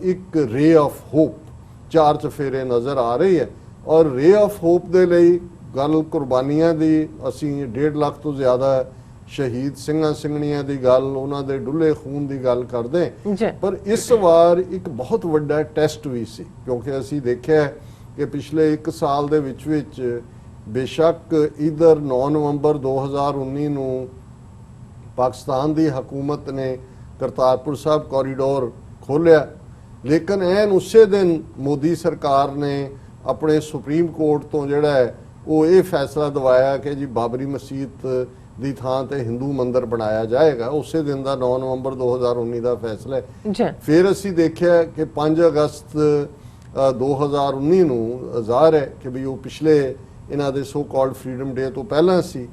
ਇੱਕ ਰੇ ਆਫ ਹੋਪ ਚਾਰ ਚਫੇਰੇ ਨਜ਼ਰ ਆ ਰਹੀ ਹੈ ਔਰ ਰੇ ਆਫ ਹੋਪ ਦੇ ਲਈ ਗੱਲ ਕੁਰਬਾਨੀਆਂ ਦੀ, ਅਸੀਂ 1.5 ਲੱਖ ਤੋਂ ਜ਼ਿਆਦਾ ਸ਼ਹੀਦ ਸਿੰਘਾਂ ਸਿੰਘਣੀਆਂ ਦੀ ਗੱਲ, ਉਹਨਾਂ ਦੇ ਡੁੱਲੇ ਖੂਨ ਦੀ ਗੱਲ ਕਰਦੇ, ਪਰ ਇਸ ਵਾਰ ਇੱਕ ਬਹੁਤ ਵੱਡਾ ਟੈਸਟ ਵੀ ਸੀ ਕਿਉਂਕਿ ਅਸੀਂ ਦੇਖਿਆ ਕਿ ਪਿਛਲੇ 1 ਸਾਲ ਦੇ ਵਿੱਚ ਬੇਸ਼ੱਕ ਇਧਰ 9 ਨਵੰਬਰ 2019 ਨੂੰ ਪਾਕਿਸਤਾਨ ਦੀ ਹਕੂਮਤ ਨੇ ਕਰਤਾਰਪੁਰ ਸਾਹਿਬ ਕੋਰੀਡੋਰ ਖੋਲ੍ਹਿਆ, ਲੇਕਿਨ ਐਨ ਉਸੇ ਦਿਨ ਮੋਦੀ ਸਰਕਾਰ ਨੇ ਆਪਣੇ ਸੁਪਰੀਮ ਕੋਰਟ ਤੋਂ ਜਿਹੜਾ ਹੈ ਉਹ ਇਹ ਫੈਸਲਾ ਦਵਾਇਆ ਕਿ ਜੀ ਬਾਬਰੀ ਮਸਜਿਦ ਦੀ ਥਾਂ ਤੇ ਹਿੰਦੂ ਮੰਦਿਰ ਬਣਾਇਆ ਜਾਏਗਾ। ਉਸੇ ਦਿਨ ਦਾ 9 ਨਵੰਬਰ 2019 ਦਾ ਫੈਸਲਾ ਹੈ। ਫਿਰ ਅਸੀਂ ਦੇਖਿਆ ਕਿ 5 ਅਗਸਤ 2019 ਨੂੰ ਜ਼ਾਹਰ ਹੈ ਕਿ ਵੀ ਉਹ ਪਿਛਲੇ ਇਹਨਾਂ ਦੇ ਸੋ ਕਾਲਡ ਫਰੀडम ਡੇ ਤੋਂ ਪਹਿਲਾਂ ਸੀ,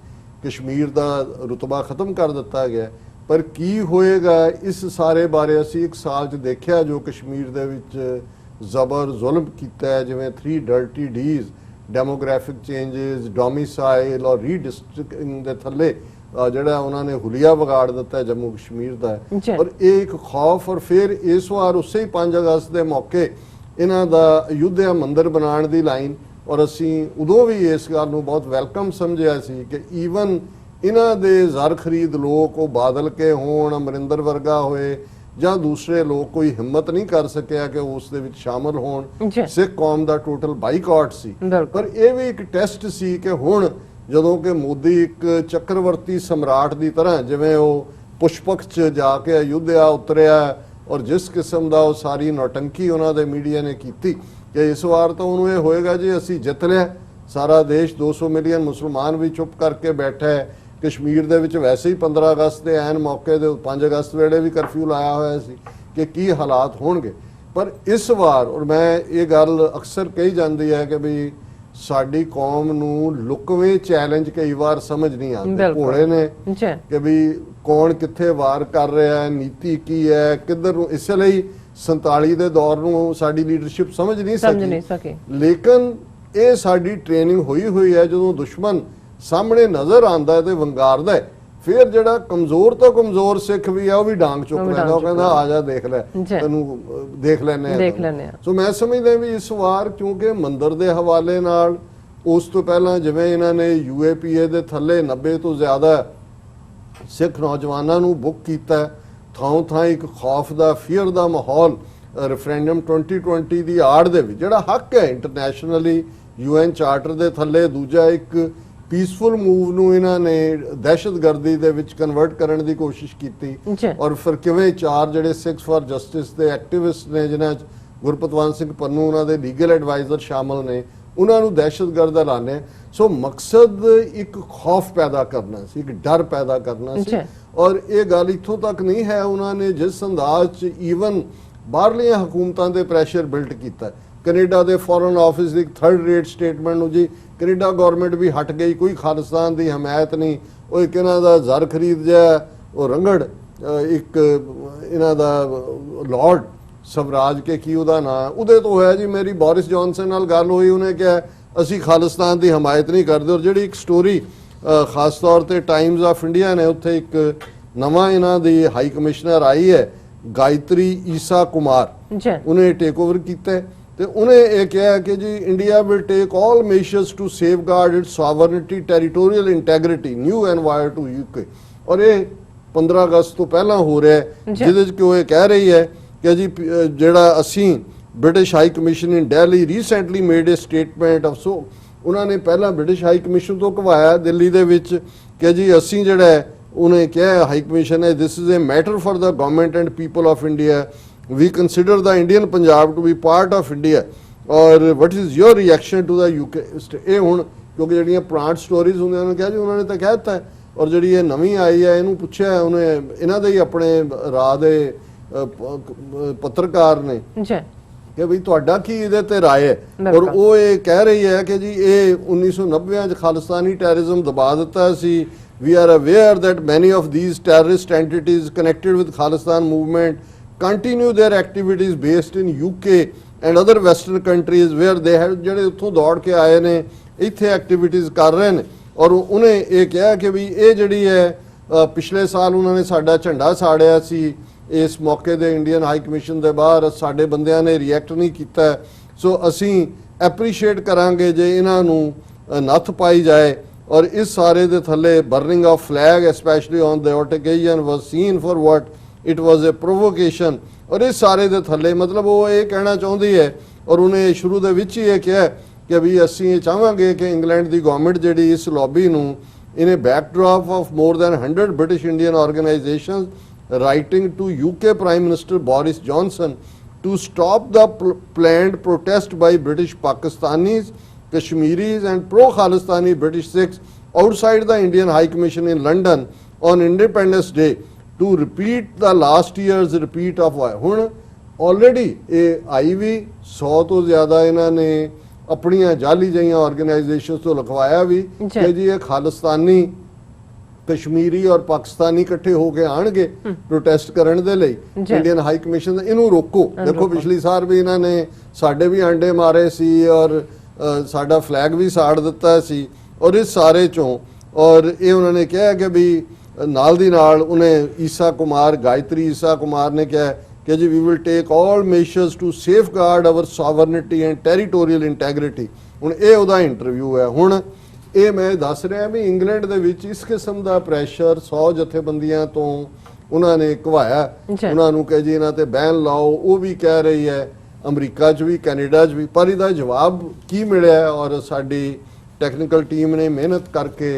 ਕਸ਼ਮੀਰ ਦਾ ਰੁਤਬਾ ਖਤਮ ਕਰ ਦਿੱਤਾ ਗਿਆ। ਪਰ ਕੀ ਹੋਏਗਾ ਇਸ ਸਾਰੇ ਬਾਰੇ ਅਸੀਂ 1 ਸਾਲ 'ਚ ਦੇਖਿਆ ਜੋ ਕਸ਼ਮੀਰ ਦੇ ਵਿੱਚ ਜ਼ਬਰ ਜ਼ੁਲਮ ਕੀਤਾ ਹੈ, ਜਿਵੇਂ 3 dirty D's, demographic changes, domicile ਔਰ ਰੀਡਿਸਟ੍ਰਿਕਟਿੰਗ ਦੇ ਥੱਲੇ ਜਿਹੜਾ ਉਹਨਾਂ ਨੇ ਹੁਲੀਆ ਵਿਗਾੜ ਦਿੱਤਾ ਜੰਮੂ ਕਸ਼ਮੀਰ ਦਾ, ਔਰ ਇਹ ਇੱਕ ਖੌਫ। ਔਰ ਫਿਰ ਇਸ ਵਾਰ ਉਸੇ ਹੀ 5 ਅਗਸਤ ਦੇ ਮੌਕੇ ਇਹਨਾਂ ਦਾ ਅਯੁੱਧਿਆ ਮੰਦਿਰ ਬਣਾਉਣ ਦੀ ਲਾਈਨ, ਔਰ ਅਸੀਂ ਉਦੋਂ ਵੀ ਇਸ ਗੱਲ ਨੂੰ ਬਹੁਤ ਵੈਲਕਮ ਸਮਝਿਆ ਸੀ ਕਿ ਈਵਨ ਇਹਨਾਂ ਦੇ ਜ਼ਰ ਖਰੀਦ ਲੋਕ ਉਹ ਬਾਦਲ ਕੇ ਹੋਣ, ਅਮਰਿੰਦਰ ਵਰਗਾ ਹੋਏ ਜਾਂ ਦੂਸਰੇ ਲੋਕ ਕੋਈ ਹਿੰਮਤ ਨਹੀਂ ਕਰ ਸਕਿਆ ਕਿ ਉਸ ਦੇ ਵਿੱਚ ਸ਼ਾਮਲ ਹੋਣ। ਸਿੱਖ ਕੌਮ ਦਾ ਟੋਟਲ ਬਾਈਕਾਟ ਸੀ। ਪਰ ਇਹ ਵੀ ਇੱਕ ਟੈਸਟ ਸੀ ਕਿ ਹੁਣ ਜਦੋਂ ਕਿ ਮੋਦੀ ਇੱਕ ਚੱਕਰਵਰਤੀ ਸਮਰਾਟ ਦੀ ਤਰ੍ਹਾਂ, ਜਿਵੇਂ ਉਹ ਪੁਸ਼ਪਕ 'ਚ ਜਾ ਕੇ ਅਯੁੱਧਿਆ ਉਤਰਿਆ ਔਰ ਜਿਸ ਕਿਸਮ ਦਾ ਉਹ ਸਾਰੀ ਨੌਟੰਕੀ ਉਹਨਾਂ ਦੇ ਮੀਡੀਆ ਨੇ ਕੀਤੀ ਕਿ ਇਸ ਵਾਰ ਤਾਂ ਉਹਨੂੰ ਇਹ ਹੋਏਗਾ ਜੀ ਅਸੀਂ ਜਿੱਤ ਲਿਆ, ਸਾਰਾ ਦੇਸ਼ 200 ਮਿਲੀਅਨ ਮੁਸਲਮਾਨ ਵੀ ਚੁੱਪ ਕਰਕੇ ਬੈਠਾ ਹੈ। ਕਸ਼ਮੀਰ ਦੇ ਵਿੱਚ ਵੈਸੇ ਹੀ 15 ਅਗਸਤ ਦੇ ਐਨ ਮੌਕੇ ਦੇ 5 ਅਗਸਤ ਵੇਲੇ ਵੀ ਕਰਫਿਊ ਲਾਇਆ ਹੋਇਆ ਸੀ ਕਿ ਕੀ ਹਾਲਾਤ ਹੋਣਗੇ। ਪਰ ਇਸ ਵਾਰ, ਔਰ ਮੈਂ ਇਹ ਗੱਲ ਅਕਸਰ ਕਹੀ ਜਾਂਦੀ ਹੈ ਕਿ ਵੀ ਸਾਡੀ ਕੌਮ ਨੂੰ ਲੁਕਵੇਂ ਚੈਲੰਜ ਕਈ ਵਾਰ ਸਮਝ ਨਹੀਂ ਆਉਂਦੇ, ਭੋਲੇ ਨੇ ਕਿ ਵੀ ਕੌਣ ਕਿੱਥੇ ਵਾਰ ਕਰ ਰਿਹਾ ਹੈ, ਨੀਤੀ ਕੀ ਹੈ, ਕਿੱਧਰ ਨੂੰ। ਇਸ ਲਈ 47 ਦੇ ਦੌਰ ਨੂੰ ਸਾਡੀ ਲੀਡਰਸ਼ਿਪ ਸਮਝ ਨਹੀਂ ਸਕੀ। ਲੇਕਿਨ ਇਹ ਸਾਡੀ ਟ੍ਰੇਨਿੰਗ ਹੋਈ ਹੈ, ਜਦੋਂ ਦੁਸ਼ਮਣ ਸਾਹਮਣੇ ਨਜ਼ਰ ਆਉਂਦਾ ਹੈ ਤੇ ਵੰਗਾਰਦਾ ਹੈ, ਫਿਰ ਜਿਹੜਾ ਕਮਜ਼ੋਰ ਤੋਂ ਕਮਜ਼ੋਰ ਸਿੱਖ ਵੀ ਹੈ ਉਹ ਵੀ ਡਾਂਗ ਚੁੱਕ ਲੈਂਦਾ, ਉਹ ਕਹਿੰਦਾ ਆ ਜਾ ਦੇਖ ਲੈ, ਤੈਨੂੰ ਦੇਖ ਲੈਨੇ ਆ। ਸੋ ਮੈਂ ਸਮਝਦਾ ਵੀ ਇਸ ਵਾਰ ਕਿਉਂਕਿ ਮੰਦਰ ਦੇ ਹਵਾਲੇ ਨਾਲ ਉਸ ਤੋਂ ਪਹਿਲਾਂ ਜਿਵੇਂ ਇਹਨਾਂ ਨੇ UAPA ਦੇ ਥੱਲੇ 90 ਤੋਂ ਜ਼ਿਆਦਾ ਸਿੱਖ ਨੌਜਵਾਨਾਂ ਨੂੰ ਬੁੱਕ ਕੀਤਾ, ਥਾਂ ਥਾਂ ਇੱਕ ਖੌਫ ਦਾ, ਫੀਅਰ ਦਾ ਮਾਹੌਲ ਰੈਫਰੈਂਡਮ 2020 ਦੀ ਆੜ ਦੇ ਵਿੱਚ, ਜਿਹੜਾ ਹੱਕ ਹੈ ਇੰਟਰਨੈਸ਼ਨਲੀ UN ਚਾਰਟਰ ਦੇ ਥੱਲੇ। ਦੂਜਾ ਇੱਕ ਪੀਸਫੁਲ ਮੂਵ ਨੂੰ ਇਹਨਾਂ ਨੇ ਦਹਿਸ਼ਤਗਰਦੀ ਦੇ ਵਿੱਚ ਕਨਵਰਟ ਕਰਨ ਦੀ ਕੋਸ਼ਿਸ਼ ਕੀਤੀ। ਔਰ ਫਿਰ ਕਿਵੇਂ 4 ਜਿਹੜੇ ਸਿੱਖਸ ਫਾਰ ਜਸਟਿਸ ਦੇ ਐਕਟਿਵਿਸਟ ਨੇ, ਜਿਨ੍ਹਾਂ 'ਚ ਗੁਰਪਤਵੰਤ ਸਿੰਘ ਪੰਨੂ ਉਹਨਾਂ ਦੇ ਲੀਗਲ ਐਡਵਾਈਜ਼ਰ ਸ਼ਾਮਲ ਨੇ, ਉਹਨਾਂ ਨੂੰ ਦਹਿਸ਼ਤਗਰਦ ਐਲਾਨਿਆ। ਸੋ ਮਕਸਦ ਇੱਕ ਖੌਫ ਪੈਦਾ ਕਰਨਾ ਸੀ, ਇੱਕ ਡਰ ਪੈਦਾ ਕਰਨਾ ਸੀ। ਔਰ ਇਹ ਗੱਲ ਇੱਥੋਂ ਤੱਕ ਨਹੀਂ ਹੈ, ਉਹਨਾਂ ਨੇ ਜਿਸ ਅੰਦਾਜ਼ 'ਚ ਈਵਨ ਬਾਹਰਲੀਆਂ ਹਕੂਮਤਾਂ ਦੇ ਪ੍ਰੈਸ਼ਰ ਬਿਲਟ ਕੀਤਾ। ਕੈਨੇਡਾ ਦੇ ਫੋਰਨ ਆਫਿਸ ਦੀ 3rd ਰੇਟ ਸਟੇਟਮੈਂਟ ਨੂੰ ਜੀ ਕੈਨੇਡਾ ਗਵਰਨਮੈਂਟ ਵੀ ਹਟ ਗਈ, ਕੋਈ ਖਾਲਿਸਤਾਨ ਦੀ ਹਮਾਇਤ ਨਹੀਂ। ਉਹ ਇੱਕ ਇਹਨਾਂ ਦਾ ਜ਼ਰ ਖਰੀਦ ਜਿਹਾ, ਉਹ ਰੰਗੜ ਇੱਕ ਇਹਨਾਂ ਦਾ ਲਾਰਡ ਸਵਰਾਜ ਕੇ ਕੀ ਉਹਦਾ ਨਾਂ, ਉਹਦੇ ਤੋਂ ਹੋਇਆ ਜੀ ਮੇਰੀ ਬੋਰਿਸ ਜੌਨਸਨ ਨਾਲ ਗੱਲ ਹੋਈ, ਉਹਨੇ ਕਿਹਾ ਅਸੀਂ ਖਾਲਿਸਤਾਨ ਦੀ ਹਮਾਇਤ ਨਹੀਂ ਕਰਦੇ। ਔਰ ਜਿਹੜੀ ਇੱਕ ਸਟੋਰੀ ਖਾਸ ਤੌਰ ਤੇ ਟਾਈਮਜ਼ ਆਫ ਇੰਡੀਆ ਨੇ, ਉੱਥੇ ਇੱਕ ਨਵਾਂ ਇਹਨਾਂ ਦੀ ਹਾਈ ਕਮਿਸ਼ਨਰ ਆਈ ਹੈ ਗਾਇਤਰੀ ਈਸਾ ਕੁਮਾਰ, ਉਹਨੇ ਟੇਕ ਓਵਰ ਕੀਤਾ ਤੇ ਉਹਨੇ ਇਹ ਕਿਹਾ ਕਿ ਜੀ India will take all measures to safeguard its sovereignty, territorial integrity, new envoy to UK। ਔਰ ਇਹ 15 ਅਗਸਤ ਤੋਂ ਪਹਿਲਾਂ ਹੋ ਰਿਹਾ ਹੈ, ਜਿਹਦੇ 'ਚ ਕਿ ਉਹ ਇਹ ਕਹਿ ਰਹੀ ਹੈ ਕਿ ਜੀ ਜਿਹੜਾ ਅਸੀਂ British High Commission in Delhi recently made a statement of, so ਉਹਨਾਂ ਨੇ ਪਹਿਲਾਂ ਬ੍ਰਿਟਿਸ਼ ਹਾਈ ਕਮਿਸ਼ਨ ਤੋਂ ਕਵਾਇਆ ਦਿੱਲੀ ਦੇ ਵਿੱਚ ਕਿ ਜੀ ਅਸੀਂ ਜਿਹੜਾ ਹੈ, ਉਹਨੇ ਕਿਹਾ ਹਾਈ ਕਮਿਸ਼ਨ ਹੈ, this is a matter for the government and people of India, we consider the Indian Punjab to be part of India, or what is your reaction to the UK? ਇਹ ਹੁਣ ਕਿਉਂਕਿ ਜਿਹੜੀਆਂ ਪੁਰਾਣ stories ਹੁੰਦੀਆਂ ਨੇ ਕਿਹਾ ਜੀ ਉਹਨਾਂ ਨੇ ਤਾਂ ਕਹਿ ਦਿੱਤਾ, ਔਰ ਜਿਹੜੀ ਇਹ ਨਵੀਂ ਆਈ ਹੈ ਇਹਨੂੰ ਪੁੱਛਿਆ ਉਹਨੇ, ਇਹਨਾਂ ਦੇ ਹੀ ਆਪਣੇ ਰਾਹ ਦੇ ਪੱਤਰਕਾਰ ਨੇ ਕਿ ਵੀ ਤੁਹਾਡਾ ਕੀ ਇਹਦੇ ਤੇ ਰਾਏ ਹੈ। ਔਰ ਉਹ ਇਹ ਕਹਿ ਰਹੀ ਹੈ ਕਿ ਜੀ ਇਹ 1990 'ਚ ਖਾਲਿਸਤਾਨੀ ਟੈਰਰਿਜ਼ਮ ਦਬਾ ਦਿੱਤਾ ਸੀ। We are aware that many of these terrorist entities connected with Khalistan movement continue their activities based in UK and other western countries where they have, ਜਿਹੜੇ ਉੱਥੋਂ ਦੌੜ ਕੇ ਆਏ ਨੇ ਇੱਥੇ ਐਕਟੀਵਿਟੀਜ਼ ਕਰ ਰਹੇ ਨੇ। ਔਰ ਉਹਨੇ ਇਹ ਕਿਹਾ ਕਿ ਵੀ ਇਹ ਜਿਹੜੀ ਹੈ ਪਿਛਲੇ ਸਾਲ ਉਹਨਾਂ ਨੇ ਸਾਡਾ ਝੰਡਾ ਸਾੜਿਆ ਸੀ ਇਸ ਮੌਕੇ ਦੇ ਇੰਡੀਅਨ ਹਾਈ ਕਮਿਸ਼ਨ ਦੇ ਬਾਹਰ, ਸਾਡੇ ਬੰਦਿਆਂ ਨੇ ਰਿਐਕਟ ਨਹੀਂ ਕੀਤਾ। ਸੋ ਅਸੀਂ ਐਪਰੀਸ਼ੀਏਟ ਕਰਾਂਗੇ ਜੇ ਇਹਨਾਂ ਨੂੰ ਨੱਥ ਪਾਈ ਜਾਏ। ਔਰ ਇਸ ਸਾਰੇ ਦੇ ਥੱਲੇ burning of flag especially on the occasion was scene for what it was A provocation. ਔਰ ਇਸ ਸਾਰੇ ਦੇ ਥੱਲੇ ਮਤਲਬ ਉਹ ਇਹ ਕਹਿਣਾ ਚਾਹੁੰਦੀ ਹੈ, ਔਰ ਉਹਨੇ ਸ਼ੁਰੂ ਦੇ ਵਿੱਚ ਹੀ ਇਹ ਕਿਹਾ ਕਿ ਵੀ ਅਸੀਂ ਇਹ ਚਾਹਾਂਗੇ ਕਿ ਇੰਗਲੈਂਡ ਦੀ ਗਵਰਨਮੈਂਟ ਜਿਹੜੀ ਇਸ ਲੌਬੀ ਨੂੰ in a backdrop of more than 100 British Indian organisations writing to UK Prime Minister Boris Johnson to stop the planned protest by British Pakistanis, Kashmiris and pro-Khalistani British Sikhs outside the Indian High Commission in London on Independence Day to repeat the last year's repeat of why. ਹੁਣ already ਇਹ ਆਈ ਵੀ 100 ਤੋਂ ਜ਼ਿਆਦਾ ਇਹਨਾਂ ਨੇ ਆਪਣੀਆਂ ਜਾਲੀ ਜਿਹੀਆਂ organisations ਤੋਂ ਲਿਖਵਾਇਆ ਵੀ ਕਿ ਜੀ ਇਹ ਖਾਲਿਸਤਾਨੀ ਕਸ਼ਮੀਰੀ ਔਰ ਪਾਕਿਸਤਾਨੀ ਇਕੱਠੇ ਹੋ ਕੇ ਆਣਗੇ ਪ੍ਰੋਟੈਸਟ ਕਰਨ ਦੇ ਲਈ ਇੰਡੀਅਨ ਹਾਈ ਕਮਿਸ਼ਨ ਇਹਨੂੰ ਰੋਕੋ। ਦੇਖੋ ਪਿਛਲੀ ਸਾਲ ਵੀ ਇਹਨਾਂ ਨੇ ਸਾਡੇ ਵੀ ਆਂਡੇ ਮਾਰੇ ਸੀ ਔਰ ਸਾਡਾ ਫਲੈਗ ਵੀ ਸਾੜ ਦਿੱਤਾ ਸੀ ਔਰ ਇਸ ਸਾਰੇ ਚੋਂ। ਔਰ ਇਹ ਉਹਨਾਂ ਨੇ ਕਿਹਾ ਕਿ ਵੀ ਨਾਲ ਦੀ ਨਾਲ ਉਹਨੇ ਈਸਾ ਕੁਮਾਰ ਗਾਇਤਰੀ ਈਸਾ ਕੁਮਾਰ ਨੇ ਕਿਹਾ ਕਿ ਜੀ we will take all measures to safeguard our sovereignty and territorial integrity. ਹੁਣ ਇਹ ਉਹਦਾ ਇੰਟਰਵਿਊ ਹੈ। ਹੁਣ ਇਹ ਮੈਂ ਦੱਸ ਰਿਹਾ ਵੀ ਇੰਗਲੈਂਡ ਦੇ ਵਿੱਚ ਇਸ ਕਿਸਮ ਦਾ ਪ੍ਰੈਸ਼ਰ 100 ਜਥੇਬੰਦੀਆਂ ਤੋਂ उन्होंने घवाया, जी। उन्होंने कहा जी इन्हां ते बैन लाओ, वो भी कह रही है अमरीका च भी कैनेडा च भी, पर इसका जवाब की मिले और साडी टैक्नीकल टीम ने मेहनत करके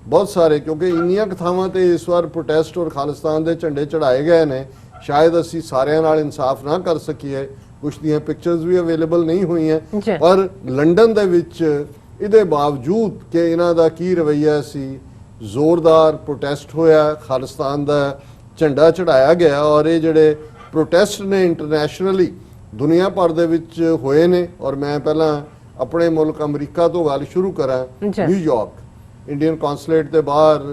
बहुत सारे, क्योंकि इन्नियां थावां ते इस बार प्रोटेस्ट और खालिस्तान के झंडे चढ़ाए गए ने, शायद असी सारिਆਂ ਨਾਲ इंसाफ ना कर सकीए, कुछ दियां पिक्चर्स भी अवेलेबल नहीं हुई जी। हैं, पर लंडन दे विच इहदे बावजूद कि इन्हां दा की रवैया सी, जोरदार प्रोटेस्ट होया, खालिस्तान दा झंडा चढ़ाया गया और ये जिहड़े प्रोटेस्ट ने इंटरनेशनली दुनिया भर दे विच होए ने। और मैं पहला अपने मुल्क अमरीका तो गल शुरू करा, जी। न्यूयॉर्क इंडियन कौंसलेट के बाहर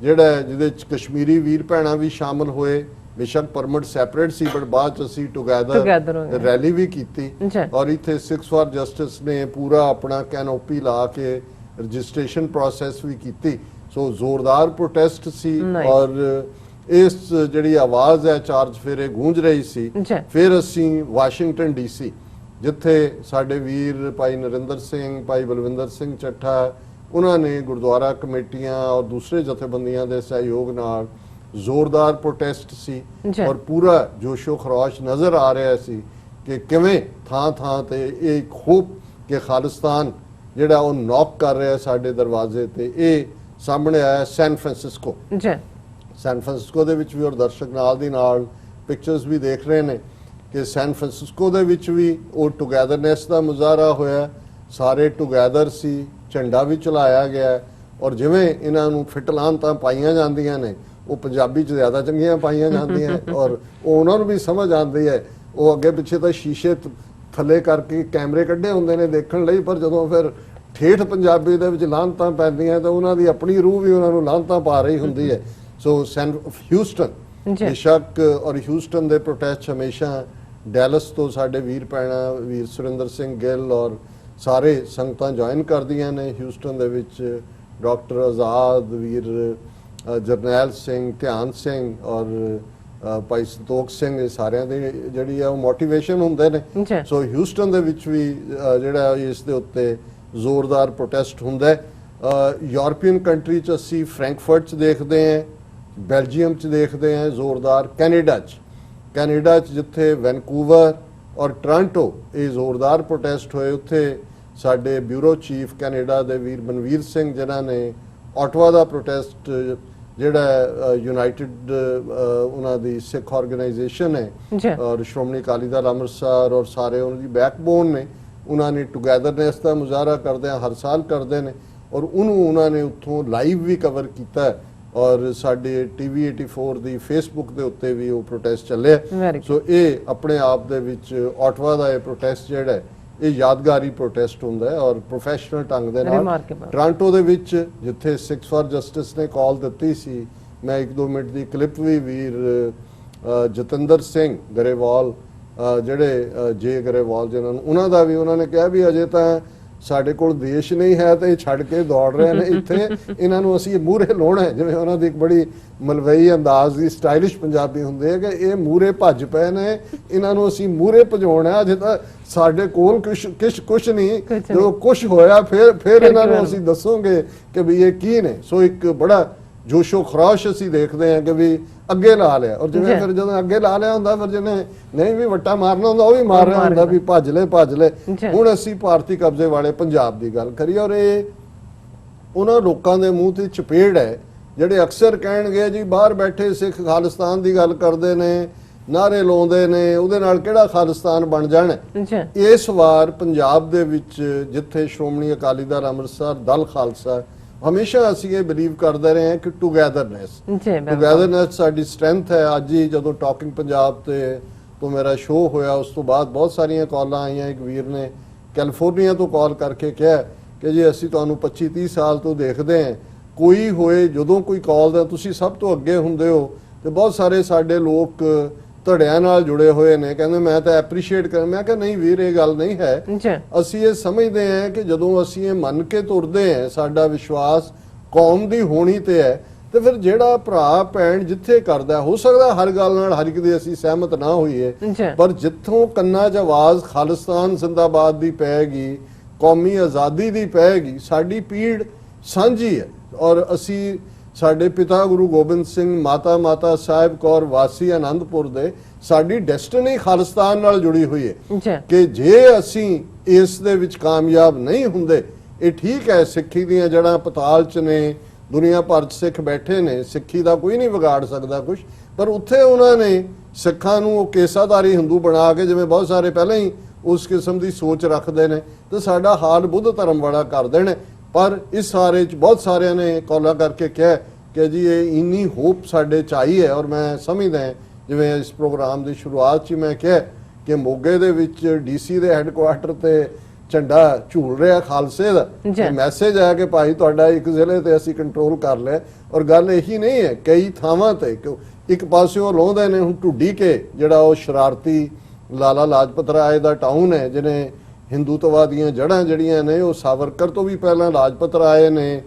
जिहड़ा जिहदे च कश्मीरी वीर भैणां भी शामिल होए, बेशक परमिट सैपरेट सी बट बाद च असी Together टुगैदर हो गए। रैली भी जी। की और इत्थे सिक्स फॉर जस्टिस ने पूरा अपना कैनोपी ला के रजिस्ट्रेशन प्रोसैस भी की। सो जोरदार प्रोटेस्ट सी Nice। और इस जिहड़ी आवाज़ है चार चफेरे गूंज रही सी। जी। फिर असी वाशिंगटन DC जिथे साडे वीर भाई नरिंदर सिंह, भाई बलविंदर सिंह ਚੱਠਾ, उन्होंने गुरुद्वारा कमेटियां और दूसरे जथेबंदियां के सहयोग नाल जोरदार प्रोटेस्ट सी जी। और पूरा जोशो खरोश नज़र आ रहा सी कि किवें थां थां ते एक होप कि खालिस्तान जिहड़ा वो नॉक कर रहा है साडे दरवाजे ते, ये सामने आया सैन फ्रांसिस्को। जी। सैन फ्रांसिस्को दे विच भी और दर्शक नाल दी नाल पिक्चर्स भी देख रहे हैं कि सैन फ्रांसिस्को दे विच भी वो टुगैदरनैस का मुजाहरा होया, सारे टुगैदर सी, झंडा भी चलाया गया और जिवें इन्हां नूं फिट लानतां पाईयां जांदियां ने, वो पंजाबी च ज़्यादा चंगियां पाईयां जांदियां और उन्हां नूं भी समझ आती है। वो अगे पिछे तो शीशे थले करके कैमरे कड्ढे हुंदे ने देखण लई, पर जदों फिर ठेठ पंजाबी दे विच लानतां पैंदियां तो उन्हां दी अपनी रूह भी उन्हां नूं लानतां पा रही हुंदी है। सो ह्यूस्टन जी। बेशक और ह्यूस्टन दे प्रोटेस्ट हमेशा डैलस तो साडे वीर भैणां वीर सुरिंदर सिंह गिल और सारे संगतां ज्वाइन करदियां ने। ह्यूस्टन दे विच डॉक्टर आज़ाद, वीर जरनैल सिंह, ध्यान सिंह और भाई संतोख सिंह, ये सारिਆਂ ਦੀ ਜਿਹੜੀ ਹੈ ਉਹ ਮੋਟੀਵੇਸ਼ਨ ਹੁੰਦੇ ਨੇ। जी। ਸੋ ਹਿਊਸਟਨ ਦੇ ਵਿੱਚ ਵੀ ਜਿਹੜਾ ਇਸ ਦੇ ਉੱਤੇ ਜ਼ੋਰਦਾਰ ਪ੍ਰੋਟੈਸਟ ਹੁੰਦਾ ਹੈ। ਯੂਰਪੀਅਨ ਕੰਟਰੀ ਚ ਅਸੀਂ ਫਰੈਂਕਫਰਟ ਚ ਦੇਖਦੇ ਹਾਂ, ਬੈਲਜੀਅਮ ਚ ਦੇਖਦੇ ਹਾਂ ਜ਼ੋਰਦਾਰ, ਕੈਨੇਡਾ ਚ ਜਿੱਥੇ ਵੈਨਕੂਵਰ ਔਰ ਟੋਰਾਂਟੋ ਇਹ ਜ਼ੋਰਦਾਰ ਪ੍ਰੋਟੈਸਟ ਹੋਏ, ਉੱਥੇ ਸਾਡੇ ਬਿਊਰੋ ਚੀਫ ਕੈਨੇਡਾ ਦੇ ਵੀਰ ਮਨਵੀਰ ਸਿੰਘ ਜਿਨ੍ਹਾਂ ਨੇ ਆਟਵਾ ਦਾ ਪ੍ਰੋਟੈਸਟ ਜਿਹੜਾ यूनाइटेड उन्होंने सिख ऑर्गेनाइजेशन जी। है और श्रोमणी अकाली दल अमृतसर और सारे उन्होंने बैकबोन ने, उन्होंने टुगैदरनैस का मुजाहरा करते हैं, हर साल करते हैं और उन्होंने उत्थों लाइव भी कवर किया और साडे TV 84 की फेसबुक के उत्ते भी वो प्रोटेस्ट चले। Very सो ये अपने आप दे विच आटवा का यह प्रोटेस्ट जिहड़ा है ये यादगारी प्रोटेस्ट हुंदा है और प्रोफैशनल ढंग दे नाल। Remarkable। ਟੋਰਾਂਟੋ ਦੇ ਵਿੱਚ ਜਿੱਥੇ ਸਿਕਸ ਫਾਰ ਜਸਟਿਸ ਨੇ ਕਾਲ ਦਿੱਤੀ ਸੀ, ਮੈਂ 1-2 ਮਿੰਟ ਦੀ ਕਲਿੱਪ ਵੀ ਵੀਰ ਜਤਿੰਦਰ ਸਿੰਘ ਗਰੇਵਾਲ ਜਿਹੜੇ ਜੇ ਗਰੇਵਾਲ ਜਿਨ੍ਹਾਂ ਨੂੰ ਉਹਨਾਂ ਦਾ ਵੀ ਉਹਨਾਂ ਨੇ ਕਿਹਾ ਵੀ ਅਜੇ ਤਾਂ ਸਾਡੇ ਕੋਲ ਦੇਸ਼ ਨਹੀਂ ਹੈ ਤੇ ਇਹ ਛੱਡ ਕੇ ਦੌੜ ਰਹੇ ਨੇ ਇੱਥੇ, ਇਹਨਾਂ ਨੂੰ ਅਸੀਂ ਮੂਹਰੇ ਲਾਉਣਾ ਹੈ। ਜਿਵੇਂ ਉਹਨਾਂ ਦੀ ਇੱਕ ਬੜੀ ਮਲਵਈ ਅੰਦਾਜ਼ ਦੀ ਸਟਾਈਲਿਸ਼ ਪੰਜਾਬੀ ਹੁੰਦੀ ਹੈ ਕਿ ਇਹ ਮੂਹਰੇ ਭੱਜ ਪਏ ਨੇ, ਇਹਨਾਂ ਨੂੰ ਅਸੀਂ ਮੂਹਰੇ ਭਜਾਉਣਾ, ਅਜੇ ਤਾਂ ਸਾਡੇ ਕੋਲ ਕੁਛ ਨਹੀਂ, ਜਦੋਂ ਕੁਛ ਹੋਇਆ ਫਿਰ ਇਹਨਾਂ ਨੂੰ ਅਸੀਂ ਦੱਸੋਗੇ ਕਿ ਵੀ ਇਹ ਕੀ ਨੇ। ਸੋ ਇੱਕ ਬੜਾ ਜੋਸ਼ੋ ਖਰਾਸ਼ ਅਸੀਂ ਦੇਖਦੇ ਹਾਂ ਕਿ ਵੀ ਅੱਗੇ ਲਾ ਲਿਆ ਔਰ ਜਿਵੇਂ ਫਿਰ ਜਦੋਂ ਅੱਗੇ ਲਾ ਲਿਆ ਹੁੰਦਾ ਫਿਰ ਜਿਹਨੇ ਨਹੀਂ ਵੀ ਵੱਟਾ ਮਾਰਨਾ ਹੁੰਦਾ ਉਹ ਵੀ ਮਾਰ ਰਿਹਾ ਹੁੰਦਾ ਵੀ ਭੱਜ ਲੈ। ਹੁਣ ਅਸੀਂ ਭਾਰਤੀ ਕਬਜ਼ੇ ਵਾਲੇ ਪੰਜਾਬ ਦੀ ਗੱਲ ਕਰੀਏ ਔਰ ਇਹ ਉਹਨਾਂ ਲੋਕਾਂ ਦੇ ਮੂੰਹ ਤੇ ਚਪੇੜ ਹੈ ਜਿਹੜੇ ਅਕਸਰ ਕਹਿਣਗੇ ਜੀ ਬਾਹਰ ਬੈਠੇ ਸਿੱਖ ਖਾਲਿਸਤਾਨ ਦੀ ਗੱਲ ਕਰਦੇ ਨੇ, ਨਾਰੇ ਲਾਉਂਦੇ ਨੇ, ਉਹਦੇ ਨਾਲ ਕਿਹੜਾ ਖਾਲਿਸਤਾਨ ਬਣ ਜਾਣਾ। ਇਸ ਵਾਰ ਪੰਜਾਬ ਦੇ ਵਿੱਚ ਜਿੱਥੇ ਸ਼੍ਰੋਮਣੀ ਅਕਾਲੀ ਦਲ ਅੰਮ੍ਰਿਤਸਰ ਦਲ ਖਾਲਸਾ हमेशा असी ये बिलीव करते रहे हैं कि टुगैदरनैस साडी स्ट्रेंथ है। अज ही जो टॉकिंग पंजाब तो मेरा शो होया उस तो बाद बहुत सारिया कॉलां आईयां, एक वीर ने कैलीफोर्निया तो कॉल करके कहा कि जी असी तुहानूं 25-30 साल तो देखते हैं, कोई होए जदों कोई कॉल दा तुसीं सब तो अगे हुंदे हो ते बहुत सारे साडे लोग ਧੜਿਆਂ ਨਾਲ ਜੁੜੇ ਹੋਏ ਨੇ, ਕਹਿੰਦੇ ਮੈਂ ਤਾਂ ਐਪਰੀਸ਼ੀਏਟ ਕਰ। ਮੈਂ ਕਿਹਾ ਨਹੀਂ ਵੀਰ ਇਹ ਗੱਲ ਨਹੀਂ ਹੈ। ਅਸੀਂ ਇਹ ਸਮਝਦੇ ਹਾਂ ਕਿ ਜਦੋਂ ਅਸੀਂ ਇਹ ਮੰਨ ਕੇ ਤੁਰਦੇ ਹਾਂ ਸਾਡਾ ਵਿਸ਼ਵਾਸ ਕੌਮ ਦੀ ਹੋਣੀ ਤੇ ਹੈ ਤੇ ਫਿਰ ਜਿਹੜਾ ਭਰਾ ਭੈਣ ਜਿੱਥੇ ਕਰਦਾ, ਹੋ ਸਕਦਾ ਹਰ ਗੱਲ ਨਾਲ ਹਰ ਇੱਕ ਦੀ ਅਸੀਂ ਸਹਿਮਤ ਨਾ ਹੋਈਏ, ਪਰ ਜਿੱਥੋਂ ਕੰਨਾਂ 'ਚ ਆਵਾਜ਼ ਖਾਲਿਸਤਾਨ ਜ਼ਿੰਦਾਬਾਦ ਦੀ ਪੈਗੀ, ਕੌਮੀ ਆਜ਼ਾਦੀ ਦੀ ਪੈਗੀ, ਸਾਡੀ ਪੀੜ ਸਾਂਝੀ ਹੈ ਔਰ ਅਸੀਂ ਸਾਡੇ ਪਿਤਾ ਗੁਰੂ ਗੋਬਿੰਦ ਸਿੰਘ, ਮਾਤਾ ਸਾਹਿਬ ਕੌਰ ਵਾਸੀ ਆਨੰਦਪੁਰ ਦੇ, ਸਾਡੀ ਡੈਸਟੀਨੀ ਖਾਲਿਸਤਾਨ ਨਾਲ ਜੁੜੀ ਹੋਈ ਹੈ ਕਿ ਜੇ ਅਸੀਂ ਇਸ ਦੇ ਵਿੱਚ ਕਾਮਯਾਬ ਨਹੀਂ ਹੁੰਦੇ, ਇਹ ਠੀਕ ਹੈ ਸਿੱਖੀ ਦੀਆਂ ਜੜ੍ਹਾਂ ਪਤਾਲ 'ਚ ਨੇ, ਦੁਨੀਆ ਭਰ 'ਚ ਸਿੱਖ ਬੈਠੇ ਨੇ, ਸਿੱਖੀ ਦਾ ਕੋਈ ਨਹੀਂ ਵਿਗਾੜ ਸਕਦਾ ਕੁਝ, ਪਰ ਉੱਥੇ ਉਹਨਾਂ ਨੇ ਸਿੱਖਾਂ ਨੂੰ ਉਹ ਕੇਸਾਧਾਰੀ ਹਿੰਦੂ ਬਣਾ ਕੇ, ਜਿਵੇਂ ਬਹੁਤ ਸਾਰੇ ਪਹਿਲਾਂ ਹੀ ਉਸ ਕਿਸਮ ਦੀ ਸੋਚ ਰੱਖਦੇ ਨੇ, ਤੇ ਸਾਡਾ ਹਾਲ ਬੁੱਧ ਧਰਮ ਵਾਲਾ ਕਰ ਦੇਣ। ਪਰ ਇਸ ਸਾਰੇ 'ਚ ਬਹੁਤ ਸਾਰਿਆਂ ਨੇ ਕੌਲਾ ਕਰਕੇ ਕਿਹਾ ਕਿ ਜੀ ਇਹ ਇੰਨੀ ਹੋਪ ਸਾਡੇ 'ਚ ਆਈ ਹੈ। ਔਰ ਮੈਂ ਸਮਝਦਾ ਜਿਵੇਂ ਇਸ ਪ੍ਰੋਗਰਾਮ ਦੀ ਸ਼ੁਰੂਆਤ 'ਚ ਮੈਂ ਕਿਹਾ ਕਿ ਮੋਗੇ ਦੇ ਵਿੱਚ DC ਦੇ ਹੈੱਡਕੁਆਰਟਰ ਤੇ ਝੰਡਾ ਝੂਲ ਰਿਹਾ ਖਾਲਸੇ ਦਾ, ਮੈਸੇਜ ਆਇਆ ਕਿ ਭਾਈ ਤੁਹਾਡਾ ਇੱਕ ਜ਼ਿਲ੍ਹੇ ਤੇ ਅਸੀਂ ਕੰਟਰੋਲ ਕਰ ਲਿਆ। ਔਰ ਗੱਲ ਇਹੀ ਨਹੀਂ ਹੈ, ਕਈ ਥਾਵਾਂ ਤੇ ਇੱਕ ਪਾਸਿਓਂ ਲਾਉਂਦੇ ਨੇ, ਹੁਣ ਢੁੱਡੀ ਕੇ ਜਿਹੜਾ ਉਹ ਸ਼ਰਾਰਤੀ ਲਾਲਾ ਲਾਜਪਤ ਰਾਏ ਦਾ ਟਾਊਨ ਹੈ, ਜਿਹਨੇ ਹਿੰਦੂਤਵਾ ਦੀਆਂ ਜੜ੍ਹਾਂ ਜਿਹੜੀਆਂ ਨੇ ਉਹ ਸਾਵਰਕਰ ਤੋਂ ਵੀ ਪਹਿਲਾਂ ਲਾਜਪਤ ਰਾਏ ਨੇ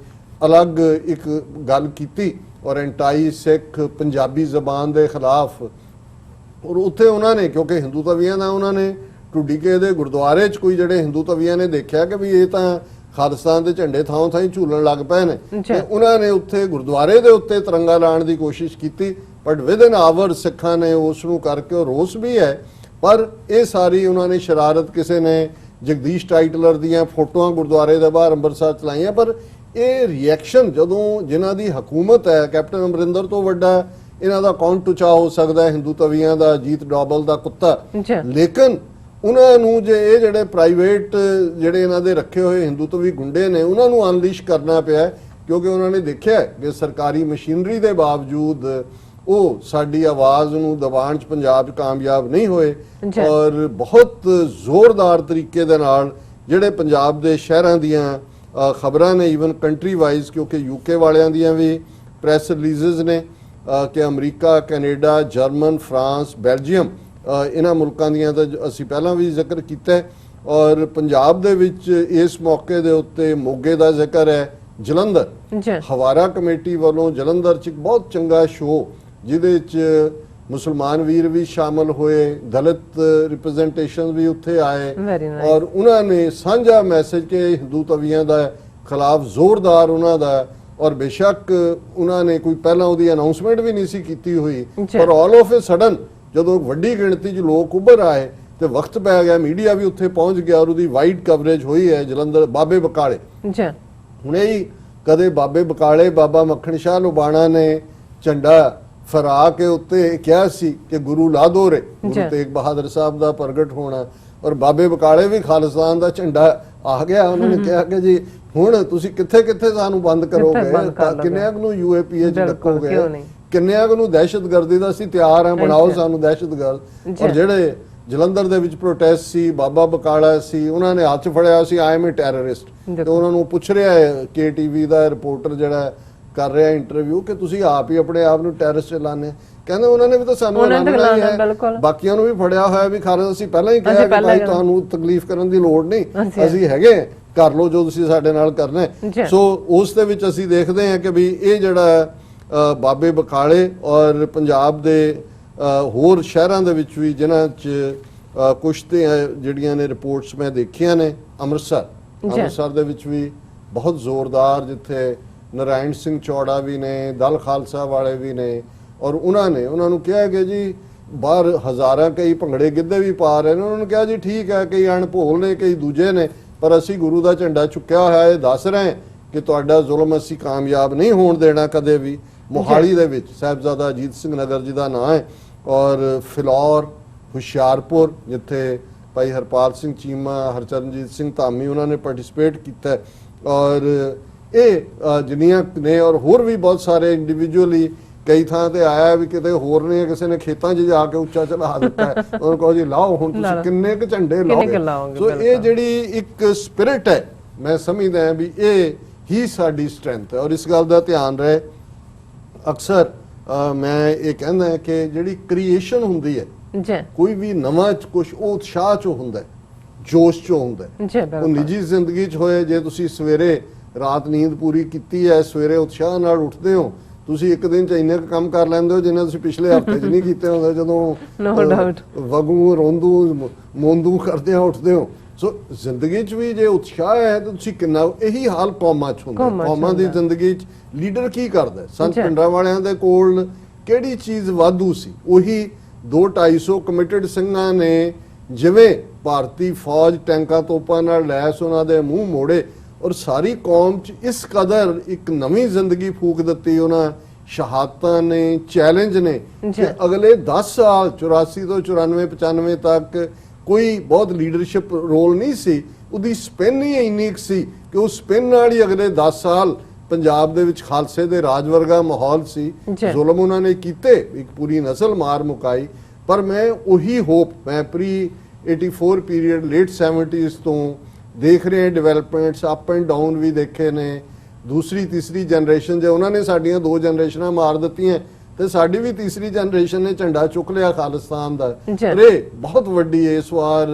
ਅਲੱਗ ਇੱਕ ਗੱਲ ਕੀਤੀ ਔਰ ਐਂਟਾਈ ਸਿੱਖ ਪੰਜਾਬੀ ਜ਼ਬਾਨ ਦੇ ਖਿਲਾਫ। ਔਰ ਉੱਥੇ ਉਹਨਾਂ ਨੇ, ਕਿਉਂਕਿ ਹਿੰਦੂ ਤਵੀਆਂ ਦਾ, ਉਹਨਾਂ ਨੇ ਢੁੱਡੀਕੇ ਦੇ ਗੁਰਦੁਆਰੇ 'ਚ ਕੋਈ ਜਿਹੜੇ ਹਿੰਦੂ ਤਵੀਆਂ ਨੇ ਦੇਖਿਆ ਕਿ ਵੀ ਇਹ ਤਾਂ ਖਾਲਿਸਤਾਨ ਦੇ ਝੰਡੇ ਥਾਂ ਥਾਂ ਝੂਲਣ ਲੱਗ ਪਏ ਨੇ, ਤੇ ਉਹਨਾਂ ਨੇ ਉੱਥੇ ਗੁਰਦੁਆਰੇ ਦੇ ਉੱਤੇ ਤਿਰੰਗਾ ਲਾਉਣ ਦੀ ਕੋਸ਼ਿਸ਼ ਕੀਤੀ। ਬਟ ਵਿਦਨ ਆਵਰ ਸਿੱਖਾਂ ਨੇ ਉਸ ਨੂੰ ਕਰਕੇ, ਉਹ ਰੋਸ ਵੀ ਹੈ, ਪਰ ਇਹ ਸਾਰੀ ਉਹਨਾਂ ਨੇ ਸ਼ਰਾਰਤ, ਕਿਸੇ ਨੇ ਜਗਦੀਸ਼ ਟਾਈਟਲਰ ਦੀਆਂ ਫੋਟੋਆਂ ਗੁਰਦੁਆਰੇ ਦੇ ਬਾਹਰ ਅੰਮ੍ਰਿਤਸਰ ਚਲਾਈਆਂ। ਪਰ ਇਹ ਰਿਐਕਸ਼ਨ ਜਦੋਂ ਜਿਨ੍ਹਾਂ ਦੀ ਹਕੂਮਤ ਹੈ, ਕੈਪਟਨ ਅਮਰਿੰਦਰ ਤੋਂ ਵੱਡਾ ਇਹਨਾਂ ਦਾ ਕੌਣ ਟੁਚਾ ਹੋ ਸਕਦਾ ਹੈ ਹਿੰਦੂ ਤਵੀਆਂ ਦਾ, ਜੀਤ ਡੋਬਲ ਦਾ ਕੁੱਤਾ। ਲੇਕਿਨ ਉਹਨਾਂ ਨੂੰ ਜੇ ਇਹ ਜਿਹੜੇ ਪ੍ਰਾਈਵੇਟ ਜਿਹੜੇ ਇਹਨਾਂ ਦੇ ਰੱਖੇ ਹੋਏ ਹਿੰਦੂ ਤਵੀ ਗੁੰਡੇ ਨੇ, ਉਹਨਾਂ ਨੂੰ ਅਨਲਿਸ਼ ਕਰਨਾ ਪਿਆ, ਕਿਉਂਕਿ ਉਹਨਾਂ ਨੇ ਦੇਖਿਆ ਕਿ ਸਰਕਾਰੀ ਮਸ਼ੀਨਰੀ ਦੇ ਬਾਵਜੂਦ ਉਹ ਸਾਡੀ ਆਵਾਜ਼ ਨੂੰ ਦਬਾਉਣ 'ਚ ਪੰਜਾਬ 'ਚ ਕਾਮਯਾਬ ਨਹੀਂ ਹੋਏ। ਔਰ ਬਹੁਤ ਜ਼ੋਰਦਾਰ ਤਰੀਕੇ ਦੇ ਨਾਲ ਜਿਹੜੇ ਪੰਜਾਬ ਦੇ ਸ਼ਹਿਰਾਂ ਦੀਆਂ ਖਬਰਾਂ ਨੇ, ਈਵਨ ਕੰਟਰੀ ਵਾਈਜ਼, ਕਿਉਂਕਿ UK ਵਾਲਿਆਂ ਦੀਆਂ ਵੀ ਪ੍ਰੈਸ ਰਿਲੀਜ਼ਸ ਨੇ ਕਿ America, Canada, German, France, Belgium, ਇਹਨਾਂ ਮੁਲਕਾਂ ਦੀਆਂ ਤਾਂ ਅਸੀਂ ਪਹਿਲਾਂ ਵੀ ਜ਼ਿਕਰ ਕੀਤਾ। ਔਰ ਪੰਜਾਬ ਦੇ ਵਿੱਚ ਇਸ ਮੌਕੇ ਦੇ ਉੱਤੇ ਮੋਗੇ ਦਾ ਜ਼ਿਕਰ ਹੈ, ਜਲੰਧਰ ਹਵਾਰਾ ਕਮੇਟੀ ਵੱਲੋਂ ਜਲੰਧਰ 'ਚ ਇੱਕ ਬਹੁਤ ਚੰਗਾ ਸ਼ੋਅ, ਜਿਹਦੇ 'ਚ ਮੁਸਲਮਾਨ ਵੀਰ ਵੀ ਸ਼ਾਮਲ ਹੋਏ, ਦਲਿਤ ਰਿਪਰੈਜ਼ੈਂਟੇਸ਼ਨ ਵੀ ਉੱਥੇ ਆਏ, ਔਰ ਉਹਨਾਂ ਨੇ ਸਾਂਝਾ ਮੈਸੇਜ ਕਿ ਹਿੰਦੂ ਤਵੀਆਂ ਦਾ ਖਿਲਾਫ ਜ਼ੋਰਦਾਰ ਉਹਨਾਂ ਦਾ। ਔਰ ਬੇਸ਼ੱਕ ਉਹਨਾਂ ਨੇ ਕੋਈ ਪਹਿਲਾਂ ਉਹਦੀ ਅਨਾਉਂਸਮੈਂਟ ਵੀ ਨਹੀਂ ਸੀ ਕੀਤੀ ਹੋਈ, ਪਰ ਆਲ ਆਫ ਅ ਸਡਨ ਜਦੋਂ ਵੱਡੀ ਗਿਣਤੀ 'ਚ ਲੋਕ ਉੱਭਰ ਆਏ ਤੇ ਵਕਤ ਪੈ ਗਿਆ, ਮੀਡੀਆ ਵੀ ਉੱਥੇ ਪਹੁੰਚ ਗਿਆ ਔਰ ਉਹਦੀ ਵਾਈਡ ਕਵਰੇਜ ਹੋਈ ਹੈ। ਜਲੰਧਰ ਬਾਬੇ ਬਕਾਲੇ, ਹੁਣੇ ਹੀ ਕਦੇ ਬਾਬੇ ਬਕਾਲੇ ਬਾਬਾ ਮੱਖਣ ਸ਼ਾਹ ਲੁਬਾਣਾ ਨੇ ਝੰਡਾ ਫਰਾ ਕੇ ਉੱਤੇ ਕਿਹਾ ਸੀ ਕਿ ਗੁਰੂ ਲਾ ਦੋ ਰੇ, ਗੁਰੂ ਤੇਗ ਬਹਾਦਰ ਸਾਹਿਬ ਦਾ ਪ੍ਰਗਟ ਹੋਣਾ, ਔਰ ਬਾਬੇ ਬਕਾਲੇ ਵੀ ਖਾਲਿਸਤਾਨ ਦਾ ਝੰਡਾ ਆ ਗਿਆ। ਉਹਨਾਂ ਨੇ ਕਿਹਾ ਕਿ ਜੀ ਹੁਣ ਤੁਸੀਂ ਕਿੱਥੇ ਕਿੱਥੇ ਸਾਨੂੰ ਬੰਦ ਕਰੋਗੇ, ਕਿੰਨਿਆਂ ਨੂੰ UAPA 'ਚ ਰੱਖੋਗੇ, ਕਿੰਨਿਆਂ ਨੂੰ ਦਹਿਸ਼ਤਗਰਦੀ ਦਾ ਅਸੀਂ ਤਿਆਰ ਹਾਂ, ਬਣਾਓ ਸਾਨੂੰ ਦਹਿਸ਼ਤਗਰਦ। ਔਰ ਜਿਹੜੇ ਜਲੰਧਰ ਦੇ ਵਿੱਚ ਪ੍ਰੋਟੈਸਟ ਸੀ, ਬਾਬਾ ਬਕਾਲਾ ਸੀ, ਉਹਨਾਂ ਨੇ ਹੱਥ ਫੜਿਆ ਸੀ ਆਈ ਐਮ ਏ ਟੈਰਰਿਸਟ, ਤੇ ਉਹਨਾਂ ਨੂੰ ਪੁੱਛ ਰਿਹਾ ਹੈ KTV ਦਾ ਰਿਪੋਰਟਰ ਜਿਹੜਾ ਕਰ ਰਿਹਾ ਇੰਟਰਵਿਊ ਕਿ ਤੁਸੀਂ ਆਪ ਹੀ ਆਪਣੇ ਆਪ ਨੂੰ ਟੈਰਰਿਸਟ ਐਲਾਨੇ। ਕਹਿੰਦੇ ਉਹਨਾਂ ਨੇ ਵੀ ਤਾਂ ਸਾਨੂੰ ਐਲਾਨਣਾ ਹੀ ਹੈ, ਬਾਕੀਆਂ ਨੂੰ ਵੀ ਫੜਿਆ ਹੋਇਆ ਵੀ ਖਾਲਿਦ ਅਸੀਂ ਪਹਿਲਾਂ ਹੀ ਕਿਹਾ ਕਿ ਭਾਈ ਤੁਹਾਨੂੰ ਤਕਲੀਫ ਕਰਨ ਦੀ ਲੋੜ ਨਹੀਂ, ਅਸੀਂ ਹੈਗੇ, ਕਰ ਲਓ ਜੋ ਤੁਸੀਂ ਸਾਡੇ ਨਾਲ ਕਰਨਾ ਹੈ। ਸੋ ਉਸ ਦੇ ਵਿੱਚ ਅਸੀਂ ਦੇਖਦੇ ਹਾਂ ਕਿ ਵੀ ਇਹ ਜਿਹੜਾ ਬਾਬੇ ਬਕਾਲੇ ਔਰ ਪੰਜਾਬ ਦੇ ਹੋਰ ਸ਼ਹਿਰਾਂ ਦੇ ਵਿੱਚ ਵੀ ਜਿਨ੍ਹਾਂ 'ਚ ਕੁਛ ਤੇ ਜਿਹੜੀਆਂ ਨੇ ਰਿਪੋਰਟਸ ਮੈਂ ਦੇਖੀਆਂ ਨੇ, ਅੰਮ੍ਰਿਤਸਰ ਦੇ ਵਿੱਚ ਵੀ ਬਹੁਤ ਜ਼ੋਰਦਾਰ, ਜਿੱਥੇ ਨਾਰਾਇਣ ਸਿੰਘ ਚੌੜਾ ਵੀ ਨੇ, ਦਲ ਖਾਲਸਾ ਵਾਲੇ ਵੀ ਨੇ, ਔਰ ਉਹਨਾਂ ਨੂੰ ਕਿਹਾ ਕਿ ਜੀ ਬਾਹਰ ਹਜ਼ਾਰਾਂ ਕਈ ਭੰਗੜੇ ਗਿੱਧੇ ਵੀ ਪਾ ਰਹੇ ਨੇ, ਉਹਨਾਂ ਨੂੰ ਕਿਹਾ ਜੀ ਠੀਕ ਹੈ, ਕਈ ਅਣਭੋਲ ਨੇ, ਕਈ ਦੂਜੇ ਨੇ, ਪਰ ਅਸੀਂ ਗੁਰੂ ਦਾ ਝੰਡਾ ਚੁੱਕਿਆ ਹੋਇਆ ਹੈ, ਦੱਸ ਰਹੇ ਕਿ ਤੁਹਾਡਾ ਜ਼ੁਲਮ ਅਸੀਂ ਕਾਮਯਾਬ ਨਹੀਂ ਹੋਣ ਦੇਣਾ ਕਦੇ ਵੀ। ਮੋਹਾਲੀ ਦੇ ਵਿੱਚ ਸਾਹਿਬਜ਼ਾਦਾ ਅਜੀਤ ਸਿੰਘ ਨਗਰ ਜੀ ਦਾ ਨਾਂ ਹੈ, ਔਰ ਫਿਲੌਰ, ਹੁਸ਼ਿਆਰਪੁਰ, ਜਿੱਥੇ ਭਾਈ ਹਰਪਾਲ ਸਿੰਘ ਚੀਮਾ, ਹਰਚਰਨਜੀਤ ਸਿੰਘ ਧਾਮੀ ਉਹਨਾਂ ਨੇ ਪਾਰਟਿਸਿਪੇਟ ਕੀਤਾ। ਔਰ ਇਹ ਜਿੰਨੀਆਂ ਨੇ, ਔਰ ਹੋਰ ਵੀ ਬਹੁਤ ਸਾਰੇ ਇੰਡੀਵਿਜੂਅਲੀ ਕਈ ਥਾਂ ਤੇ ਆਇਆ ਵੀ ਕਿਤੇ ਹੋਰ ਨੇ, ਕਿਸੇ ਨੇ ਖੇਤਾਂ 'ਚ ਜਾ ਕੇ ਉੱਚਾ ਚੜਾ ਦਿੱਤਾ ਹੈ, ਉਹਨਾਂ ਕਹੋ ਜੀ ਲਾਓ ਹੁਣ ਤੁਸੀਂ ਕਿੰਨੇ ਕੁ ਝੰਡੇ ਲਾਓਗੇ। ਸੋ ਇਹ ਜਿਹੜੀ ਇੱਕ ਸਪਿਰਿਟ ਹੈ, ਮੈਂ ਸਮਝਦਾ ਹਾਂ ਵੀ ਇਹ ਹੀ ਸਾਡੀ ਸਟਰੈਂਥ ਹੈ। ਔਰ ਇਸ ਗੱਲ ਦਾ ਧਿਆਨ ਰਹੇ, ਅਕਸਰ ਮੈਂ ਇਹ ਕਹਿੰਦਾ ਕਿ ਜਿਹੜੀ ਕ੍ਰੀਏਸ਼ਨ ਹੁੰਦੀ ਹੈ, ਕੋਈ ਵੀ ਨਵਾਂ ਕੁਛ, ਉਹ ਉਤਸ਼ਾਹ 'ਚੋਂ ਹੁੰਦਾ, ਜੋਸ਼ 'ਚੋਂ ਹੁੰਦਾ। ਉਹ ਨਿੱਜੀ ਜ਼ਿੰਦਗੀ 'ਚ ਹੋਏ, ਜੇ ਤੁਸੀਂ ਸਵੇਰੇ ਰਾਤ ਨੀਂਦ ਪੂਰੀ ਕੀਤੀ ਹੈ, ਸਵੇਰੇ ਉਤਸ਼ਾਹ ਨਾਲ ਉੱਠਦੇ ਹੋ, ਤੁਸੀਂ ਇੱਕ ਦਿਨ 'ਚ ਇੰਨੇ ਕੁ ਕੰਮ ਕਰ ਲੈਂਦੇ ਹੋ ਜਿੰਨੇ ਤੁਸੀਂ ਪਿਛਲੇ ਹਫ਼ਤੇ 'ਚ ਨਹੀਂ ਕੀਤੇ ਹੁੰਦੇ, ਜਦੋਂ ਵਗੂ ਰੋਂਦੂ ਮੋਂਦੂ ਕਰਦੇ ਹੋ ਉੱਠਦੇ ਹੋ। ਸੋ ਜ਼ਿੰਦਗੀ 'ਚ ਵੀ ਜੇ ਉਤਸ਼ਾਹ ਹੈ ਤਾਂ ਤੁਸੀਂ ਕਿੰਨਾ, ਇਹੀ ਹਾਲ ਕੌਮਾਂ 'ਚ ਹੁੰਦਾ। ਕੌਮਾਂ ਦੀ ਜ਼ਿੰਦਗੀ 'ਚ ਲੀਡਰ ਕੀ ਕਰਦਾ? ਸੰਤ ਪਿੰਡਾਂ ਵਾਲਿਆਂ ਦੇ ਕੋਲ ਕਿਹੜੀ ਚੀਜ਼ ਵਾਧੂ ਸੀ? ਉਹੀ 200-250 ਕਮਿਟਡ ਸਿੰਘਾਂ ਨੇ ਜਿਵੇਂ ਭਾਰਤੀ ਫੌਜ ਟੈਂਕਾਂ ਤੋਪਾਂ ਨਾਲ ਲੈਸ ਉਹਨਾਂ ਦੇ ਮੂੰਹ ਮੋੜੇ ਔਰ ਸਾਰੀ ਕੌਮ 'ਚ ਇਸ ਕਦਰ ਇੱਕ ਨਵੀਂ ਜ਼ਿੰਦਗੀ ਫੂਕ ਦਿੱਤੀ ਉਹਨਾਂ ਸ਼ਹਾਦਤਾਂ ਨੇ, ਚੈਲੰਜ ਨੇ ਕਿ ਅਗਲੇ 10 ਸਾਲ 84 ਤੋਂ 94 95 ਤੱਕ ਕੋਈ ਬਹੁਤ ਲੀਡਰਸ਼ਿਪ ਰੋਲ ਨਹੀਂ ਸੀ। ਉਹਦੀ ਸਪਿਨ ਹੀ ਇੰਨੀ ਕੁ ਸੀ ਕਿ ਉਹ ਸਪਿਨ ਨਾਲ ਹੀ ਅਗਲੇ 10 ਸਾਲ ਪੰਜਾਬ ਦੇ ਵਿੱਚ ਖਾਲਸੇ ਦੇ ਰਾਜ ਵਰਗਾ ਮਾਹੌਲ ਸੀ। ਜ਼ੁਲਮ ਉਹਨਾਂ ਨੇ ਕੀਤੇ, ਇੱਕ ਪੂਰੀ ਨਸਲ ਮਾਰ ਮੁਕਾਈ। ਪਰ ਮੈਂ ਉਹੀ ਹੋਪ, ਮੈਂ ਪ੍ਰੀ 84 ਪੀਰੀਅਡ ਲੇਟ 70s ਤੋਂ ਦੇਖ ਰਹੇ ਡਿਵੈਲਪਮੈਂਟਸ, ਅਪ ਐਂਡ ਡਾਊਨ ਵੀ ਦੇਖੇ ਨੇ। ਦੂਸਰੀ ਤੀਸਰੀ ਜਨਰੇਸ਼ਨ ਜੇ ਉਹਨਾਂ ਨੇ ਸਾਡੀਆਂ 2 ਜਨਰੇਸ਼ਨਾਂ ਮਾਰ ਦਿੱਤੀਆਂ ਤੇ ਸਾਡੀ ਵੀ ਤੀਸਰੀ ਜਨਰੇਸ਼ਨ ਨੇ ਝੰਡਾ ਚੁੱਕ ਲਿਆ ਖਾਲਿਸਤਾਨ ਦਾ। ਇਹ ਬਹੁਤ ਵੱਡੀ ਇਸ ਵਾਰ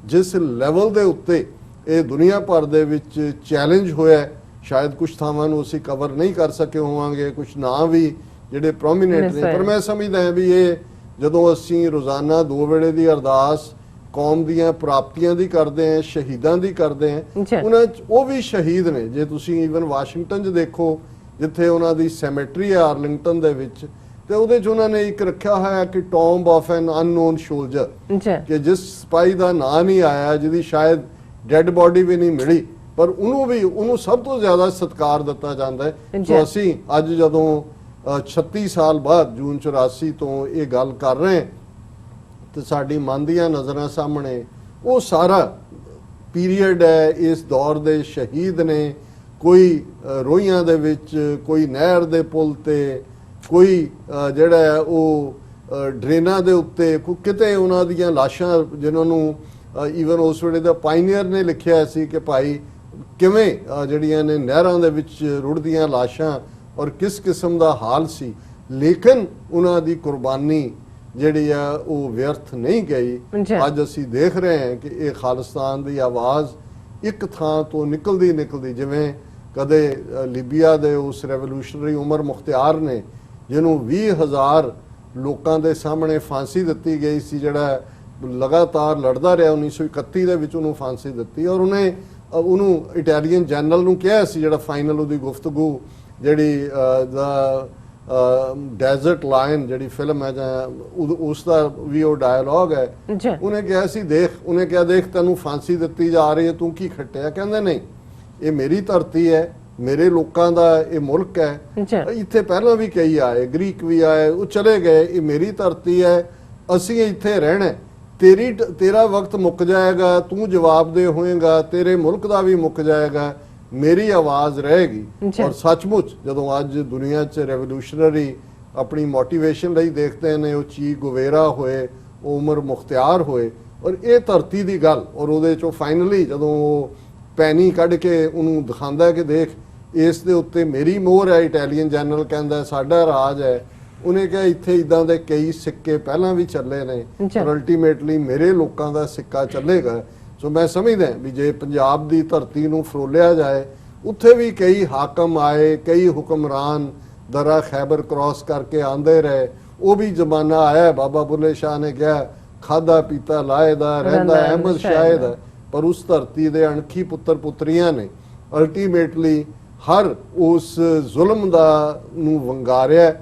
ਜਿਸ ਲੈਵਲ ਦੇ ਉੱਤੇ ਇਹ ਦੁਨੀਆ ਭਰ ਦੇ ਵਿੱਚ ਚੈਲੰਜ ਹੋਇਆ, ਸ਼ਾਇਦ ਕੁਝ ਥਾਵਾਂ ਨੂੰ ਅਸੀਂ ਕਵਰ ਨਹੀਂ ਕਰ ਸਕੇ ਹੋਵਾਂਗੇ, ਕੁਝ ਨਾਂ ਵੀ ਜਿਹੜੇ ਪ੍ਰੋਮੀਨੈਂਟ ਨੇ। ਪਰ ਮੈਂ ਸਮਝਦਾ ਹਾਂ ਵੀ ਇਹ ਜਦੋਂ ਅਸੀਂ ਰੋਜ਼ਾਨਾ 2 ਵੇਲੇ ਦੀ ਅਰਦਾਸ ਕੌਮ ਦੀਆਂ ਪ੍ਰਾਪਤੀਆਂ ਦੀ ਕਰਦੇ ਹਾਂ, ਸ਼ਹੀਦਾਂ ਦੀ ਕਰਦੇ ਹਾਂ, ਉਹਨਾਂ 'ਚ ਉਹ ਵੀ ਸ਼ਹੀਦ ਨੇ। ਜੇ ਤੁਸੀਂ ਈਵਨ ਵਾਸ਼ਿੰਗਟਨ 'ਚ ਦੇਖੋ ਜਿੱਥੇ ਉਹਨਾਂ ਦੀ ਸੈਮੇਟਰੀ ਹੈ ਆਰਲਿੰਗਟਨ ਦੇ ਵਿੱਚ, ਤੇ ਉਹਦੇ 'ਚ ਉਹਨਾਂ ਨੇ ਇੱਕ ਰੱਖਿਆ ਹੋਇਆ ਕਿ ਟੌਂਬ ਆਫ ਐਨ ਅਨਨੋਨ ਸੋਲਜਰ, ਕਿ ਜਿਸ ਸਿਪਾਹੀ ਦਾ ਨਾਂ ਨਹੀਂ ਆਇਆ, ਜਿਹਦੀ ਸ਼ਾਇਦ ਡੈੱਡ ਬਾਡੀ ਵੀ ਨਹੀਂ ਮਿਲੀ, ਪਰ ਉਹਨੂੰ ਸਭ ਤੋਂ ਜ਼ਿਆਦਾ ਸਤਿਕਾਰ ਦਿੱਤਾ ਜਾਂਦਾ ਹੈ। ਸੋ ਅਸੀਂ ਅੱਜ ਜਦੋਂ 36 ਸਾਲ ਬਾਅਦ ਜੂਨ 84 ਤੋਂ ਇਹ ਗੱਲ ਕਰ ਰਹੇ ਹਾਂ ਤੇ ਸਾਡੀ ਮਨ ਦੀਆਂ ਨਜ਼ਰਾਂ ਸਾਹਮਣੇ ਉਹ ਸਾਰਾ ਪੀਰੀਅਡ ਹੈ। ਇਸ ਦੌਰ ਦੇ ਸ਼ਹੀਦ ਨੇ, ਕੋਈ ਰੋਹੀਆਂ ਦੇ ਵਿੱਚ, ਕੋਈ ਨਹਿਰ ਦੇ ਪੁਲ ਤੇ, ਕੋਈ ਜਿਹੜਾ ਹੈ ਉਹ ਡਰੇਨਾਂ ਦੇ ਉੱਤੇ, ਕਿਤੇ ਉਹਨਾਂ ਦੀਆਂ ਲਾਸ਼ਾਂ ਜਿਨ੍ਹਾਂ ਨੂੰ ਈਵਨ ਉਸ ਵੇਲੇ ਦਾ ਪਾਇਨੀਅਰ ਨੇ ਲਿਖਿਆ ਸੀ ਕਿ ਭਾਈ ਕਿਵੇਂ ਜਿਹੜੀਆਂ ਨੇ ਨਹਿਰਾਂ ਦੇ ਵਿੱਚ ਰੁੜਦੀਆਂ ਲਾਸ਼ਾਂ ਔਰ ਕਿਸ ਕਿਸਮ ਦਾ ਹਾਲ ਸੀ। ਲੇਕਿਨ ਉਹਨਾਂ ਦੀ ਕੁਰਬਾਨੀ ਜਿਹੜੀ ਆ ਉਹ ਵਿਅਰਥ ਨਹੀਂ ਗਈ। ਅੱਜ ਅਸੀਂ ਦੇਖ ਰਹੇ ਹਾਂ ਕਿ ਇਹ ਖਾਲਿਸਤਾਨ ਦੀ ਆਵਾਜ਼ ਇੱਕ ਥਾਂ ਤੋਂ ਨਿਕਲਦੀ ਜਿਵੇਂ ਕਦੇ ਲੀਬੀਆ ਦੇ ਉਸ ਰੈਵੋਲੂਸ਼ਨਰੀ ਉਮਰ ਮੁਖਤਿਆਰ ਨੇ ਜਿਹਨੂੰ 20,000 ਲੋਕਾਂ ਦੇ ਸਾਹਮਣੇ ਫਾਂਸੀ ਦਿੱਤੀ ਗਈ ਸੀ, ਜਿਹੜਾ ਲਗਾਤਾਰ ਲੜਦਾ ਰਿਹਾ। 1931 ਦੇ ਵਿੱਚ ਉਹਨੂੰ ਫਾਂਸੀ ਦਿੱਤੀ ਔਰ ਉਹਨੂੰ ਇਟਾਲੀਅਨ ਜਨਰਲ ਨੂੰ ਕਿਹਾ ਸੀ, ਜਿਹੜਾ ਫਾਈਨਲ ਉਹਦੀ ਗੁਫ਼ਤਗੂ ਜਿਹੜੀ ਦਾ ਡੈਜ਼ਰਟ ਲਾਇਨ ਜਿਹੜੀ ਫਿਲਮ ਹੈ ਜਾਂ ਉਸ ਦਾ ਵੀ ਉਹ ਡਾਇਲੌਗ ਹੈ, ਉਹਨੇ ਕਿਹਾ ਸੀ ਦੇਖ ਤੈਨੂੰ ਫਾਂਸੀ ਦਿੱਤੀ ਜਾ ਰਹੀ ਹੈ, ਤੂੰ ਕੀ ਖੱਟਿਆ? ਕਹਿੰਦੇ ਨਹੀਂ, ਇਹ ਮੇਰੀ ਧਰਤੀ ਹੈ, ਮੇਰੇ ਲੋਕਾਂ ਦਾ ਇਹ ਮੁਲਕ ਹੈ। ਇੱਥੇ ਪਹਿਲਾਂ ਵੀ ਕਈ ਆਏ, ਗ੍ਰੀਕ ਵੀ ਆਏ, ਉਹ ਚਲੇ ਗਏ। ਇਹ ਮੇਰੀ ਧਰਤੀ ਹੈ, ਅਸੀਂ ਇੱਥੇ ਰਹਿਣਾ। ਤੇਰਾ ਵਕਤ ਮੁੱਕ ਜਾਏਗਾ, ਤੂੰ ਜਵਾਬਦੇਹ ਹੋਏਗਾ, ਤੇਰੇ ਮੁਲਕ ਦਾ ਵੀ ਮੁੱਕ ਜਾਏਗਾ, ਮੇਰੀ ਆਵਾਜ਼ ਰਹੇਗੀ। ਔਰ ਸੱਚਮੁੱਚ ਜਦੋਂ ਅੱਜ ਦੁਨੀਆ 'ਚ ਰੈਵੋਲੂਸ਼ਨਰੀ ਆਪਣੀ ਮੋਟੀਵੇਸ਼ਨ ਲਈ ਦੇਖਦੇ ਨੇ, ਉਹ ਚੀ ਗੁਵੇਰਾ ਹੋਏ, ਉਹ ਉਮਰ ਮੁਖਤਿਆਰ ਹੋਏ, ਔਰ ਇਹ ਧਰਤੀ ਦੀ ਗੱਲ, ਔਰ ਉਹਦੇ 'ਚੋਂ ਫਾਈਨਲੀ ਜਦੋਂ ਉਹ ਪੈਨੀ ਕੱਢ ਕੇ ਉਹਨੂੰ ਦਿਖਾਉਂਦਾ ਕਿ ਦੇਖ ਇਸ ਦੇ ਉੱਤੇ ਮੇਰੀ ਮੋਹਰ ਹੈ, ਇਟਾਲੀਅਨ ਜਨਰਲ ਕਹਿੰਦਾ ਸਾਡਾ ਰਾਜ ਹੈ। ਉਹਨੇ ਕਿਹਾ ਇੱਥੇ ਇਦਾਂ ਦੇ ਕਈ ਸਿੱਕੇ ਪਹਿਲਾਂ ਵੀ ਚੱਲੇ ਨੇ, ਪਰ ਅਲਟੀਮੇਟਲੀ ਮੇਰੇ ਲੋਕਾਂ ਦਾ ਸਿੱਕਾ ਚੱਲੇਗਾ। ਸੋ ਮੈਂ ਸਮਝਦਾ ਵੀ ਜੇ ਪੰਜਾਬ ਦੀ ਧਰਤੀ ਨੂੰ ਫਰੋਲਿਆ ਜਾਏ, ਉੱਥੇ ਵੀ ਕਈ ਹਾਕਮ ਆਏ, ਕਈ ਹੁਕਮਰਾਨ ਦਰਾ ਖੈਬਰ ਕ੍ਰਾਸ ਕਰਕੇ ਆਂਦੇ ਰਹੇ। ਉਹ ਵੀ ਜ਼ਮਾਨਾ ਆਇਆ, ਬਾਬਾ ਬੁੱਲੇ ਸ਼ਾਹ ਨੇ ਕਿਹਾ ਖਾਦਾ ਪੀਤਾ ਲਾਇਦਾ ਰਹਿੰਦਾ ਅਹਿਮਦ ਸ਼ਾਇਦ, ਪਰ ਉਸ ਧਰਤੀ ਦੇ ਅਣਖੀ ਪੁੱਤਰ ਪੁੱਤਰੀਆਂ ਨੇ ਅਲਟੀਮੇਟਲੀ ਹਰ ਉਸ ਜ਼ੁਲਮ ਦਾ ਨੂੰ ਵੰਗਾਰਿਆ।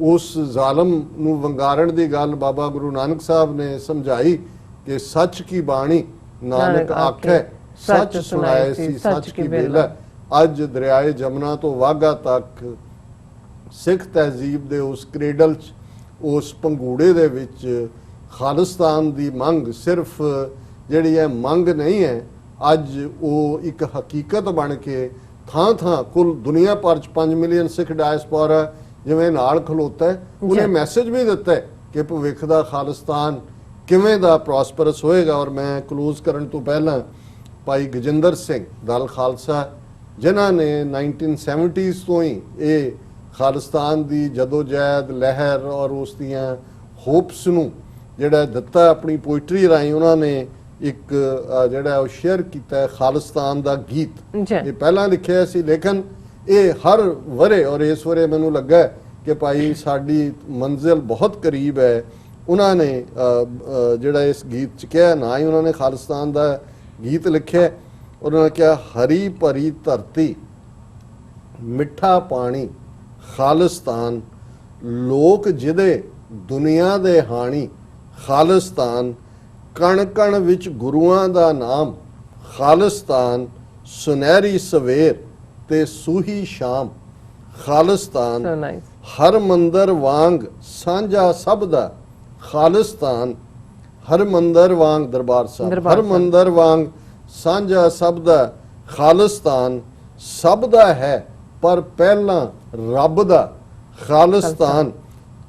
ਉਸ ਜ਼ਾਲਮ ਨੂੰ ਵੰਗਾਰਨ ਦੀ ਗੱਲ ਬਾਬਾ ਗੁਰੂ ਨਾਨਕ ਸਾਹਿਬ ਨੇ ਸਮਝਾਈ ਕਿ ਸੱਚ ਕੀ ਬਾਣੀ ਨਾਨਕ ਆਖੇ ਸੱਚ ਸੁਣਾਏ ਸੀ ਸੱਚ ਕੀ ਬੇਲਾ। ਅੱਜ ਦਰਿਆਏ ਜਮਨਾ ਤੋਂ ਵਾਘਾ ਤੱਕ ਸਿੱਖ ਤਹਿਜ਼ੀਬ ਦੇ ਉਸ ਕ੍ਰੇਡਲ 'ਚ, ਉਸ ਪੰਗੂੜੇ ਦੇ ਵਿੱਚ ਖਾਲਿਸਤਾਨ ਦੀ ਮੰਗ ਸਿਰਫ ਜਿਹੜੀ ਹੈ ਮੰਗ ਨਹੀਂ ਹੈ, ਅੱਜ ਉਹ ਇੱਕ ਹਕੀਕਤ ਬਣ ਕੇ ਥਾਂ ਕੁੱਲ ਦੁਨੀਆ ਭਰ 'ਚ 5 ਮਿਲੀਅਨ ਸਿੱਖ ਡਾਇਸਪੋਰਾ ਜਿਵੇਂ ਨਾਲ ਖਲੋਤਾ ਹੈ। ਉਹਨੇ ਮੈਸੇਜ ਵੀ ਦਿੱਤਾ ਹੈ ਕਿ ਭਵਿੱਖ ਦਾ ਖਾਲਿਸਤਾਨ ਕਿਵੇਂ ਦਾ ਪ੍ਰੋਸਪਰਸ ਹੋਏਗਾ। ਔਰ ਮੈਂ ਕਲੋਜ਼ ਕਰਨ ਤੋਂ ਪਹਿਲਾਂ ਭਾਈ ਗਜਿੰਦਰ ਸਿੰਘ ਦਲ ਖਾਲਸਾ, ਜਿਨ੍ਹਾਂ ਨੇ 1970s ਤੋਂ ਹੀ ਇਹ ਖਾਲਿਸਤਾਨ ਦੀ ਜਦੋਜਹਿਦ ਲਹਿਰ ਔਰ ਉਸ ਦੀਆਂ ਹੋਪਸ ਨੂੰ ਜਿਹੜਾ ਦਿੱਤਾ ਆਪਣੀ ਪੋਇਟਰੀ ਰਾਹੀਂ, ਉਹਨਾਂ ਨੇ ਇੱਕ ਜਿਹੜਾ ਉਹ ਸ਼ੇਅਰ ਕੀਤਾ ਖਾਲਿਸਤਾਨ ਦਾ ਗੀਤ। ਇਹ ਪਹਿਲਾਂ ਲਿਖਿਆ ਸੀ, ਲੇਕਿਨ ਇਹ ਹਰ ਵਰੇ ਔਰ ਇਸ ਵਰੇ ਮੈਨੂੰ ਲੱਗਾ ਕਿ ਭਾਈ ਸਾਡੀ ਮੰਜ਼ਿਲ ਬਹੁਤ ਕਰੀਬ ਹੈ। ਉਹਨਾਂ ਨੇ ਜਿਹੜਾ ਇਸ ਗੀਤ 'ਚ ਕਿਹਾ, ਨਾ ਹੀ ਉਹਨਾਂ ਨੇ ਖਾਲਿਸਤਾਨ ਦਾ ਗੀਤ ਲਿਖਿਆ। ਉਹਨਾਂ ਨੇ ਕਿਹਾ ਹਰੀ ਭਰੀ ਧਰਤੀ, ਮਿੱਠਾ ਪਾਣੀ, ਖਾਲਿਸਤਾਨ, ਲੋਕ ਜਿਹਦੇ ਦੁਨੀਆ ਦੇ ਹਾਣੀ, ਖਾਲਿਸਤਾਨ, ਕਣ ਕਣ ਵਿੱਚ ਗੁਰੂਆਂ ਦਾ ਨਾਮ, ਖਾਲਿਸਤਾਨ, ਸੁਨਹਿਰੀ ਸਵੇਰ ਤੇ ਸੂਹੀ ਸ਼ਾਮ, ਖਾਲਿਸਤਾਨ, So nice. ਹਰ ਮੰਦਰ ਵਾਂਗ ਸਾਂਝਾ ਸਭ ਦਾ, ਖਾਲਿਸਤਾਨ, ਹਰ ਮੰਦਰ ਵਾਂਗ ਦਰਬਾਰ ਸਾਹਿਬ, ਦਰਬਾਰ ਹਰ ਸਾਹਿਬ। ਮੰਦਰ ਵਾਂਗ ਸਾਂਝਾ ਸਭ ਦਾ, ਖਾਲਿਸਤਾਨ ਸਭ ਦਾ ਹੈ ਪਰ ਪਹਿਲਾਂ ਰੱਬ ਦਾ, ਖਾਲਿਸਤਾਨ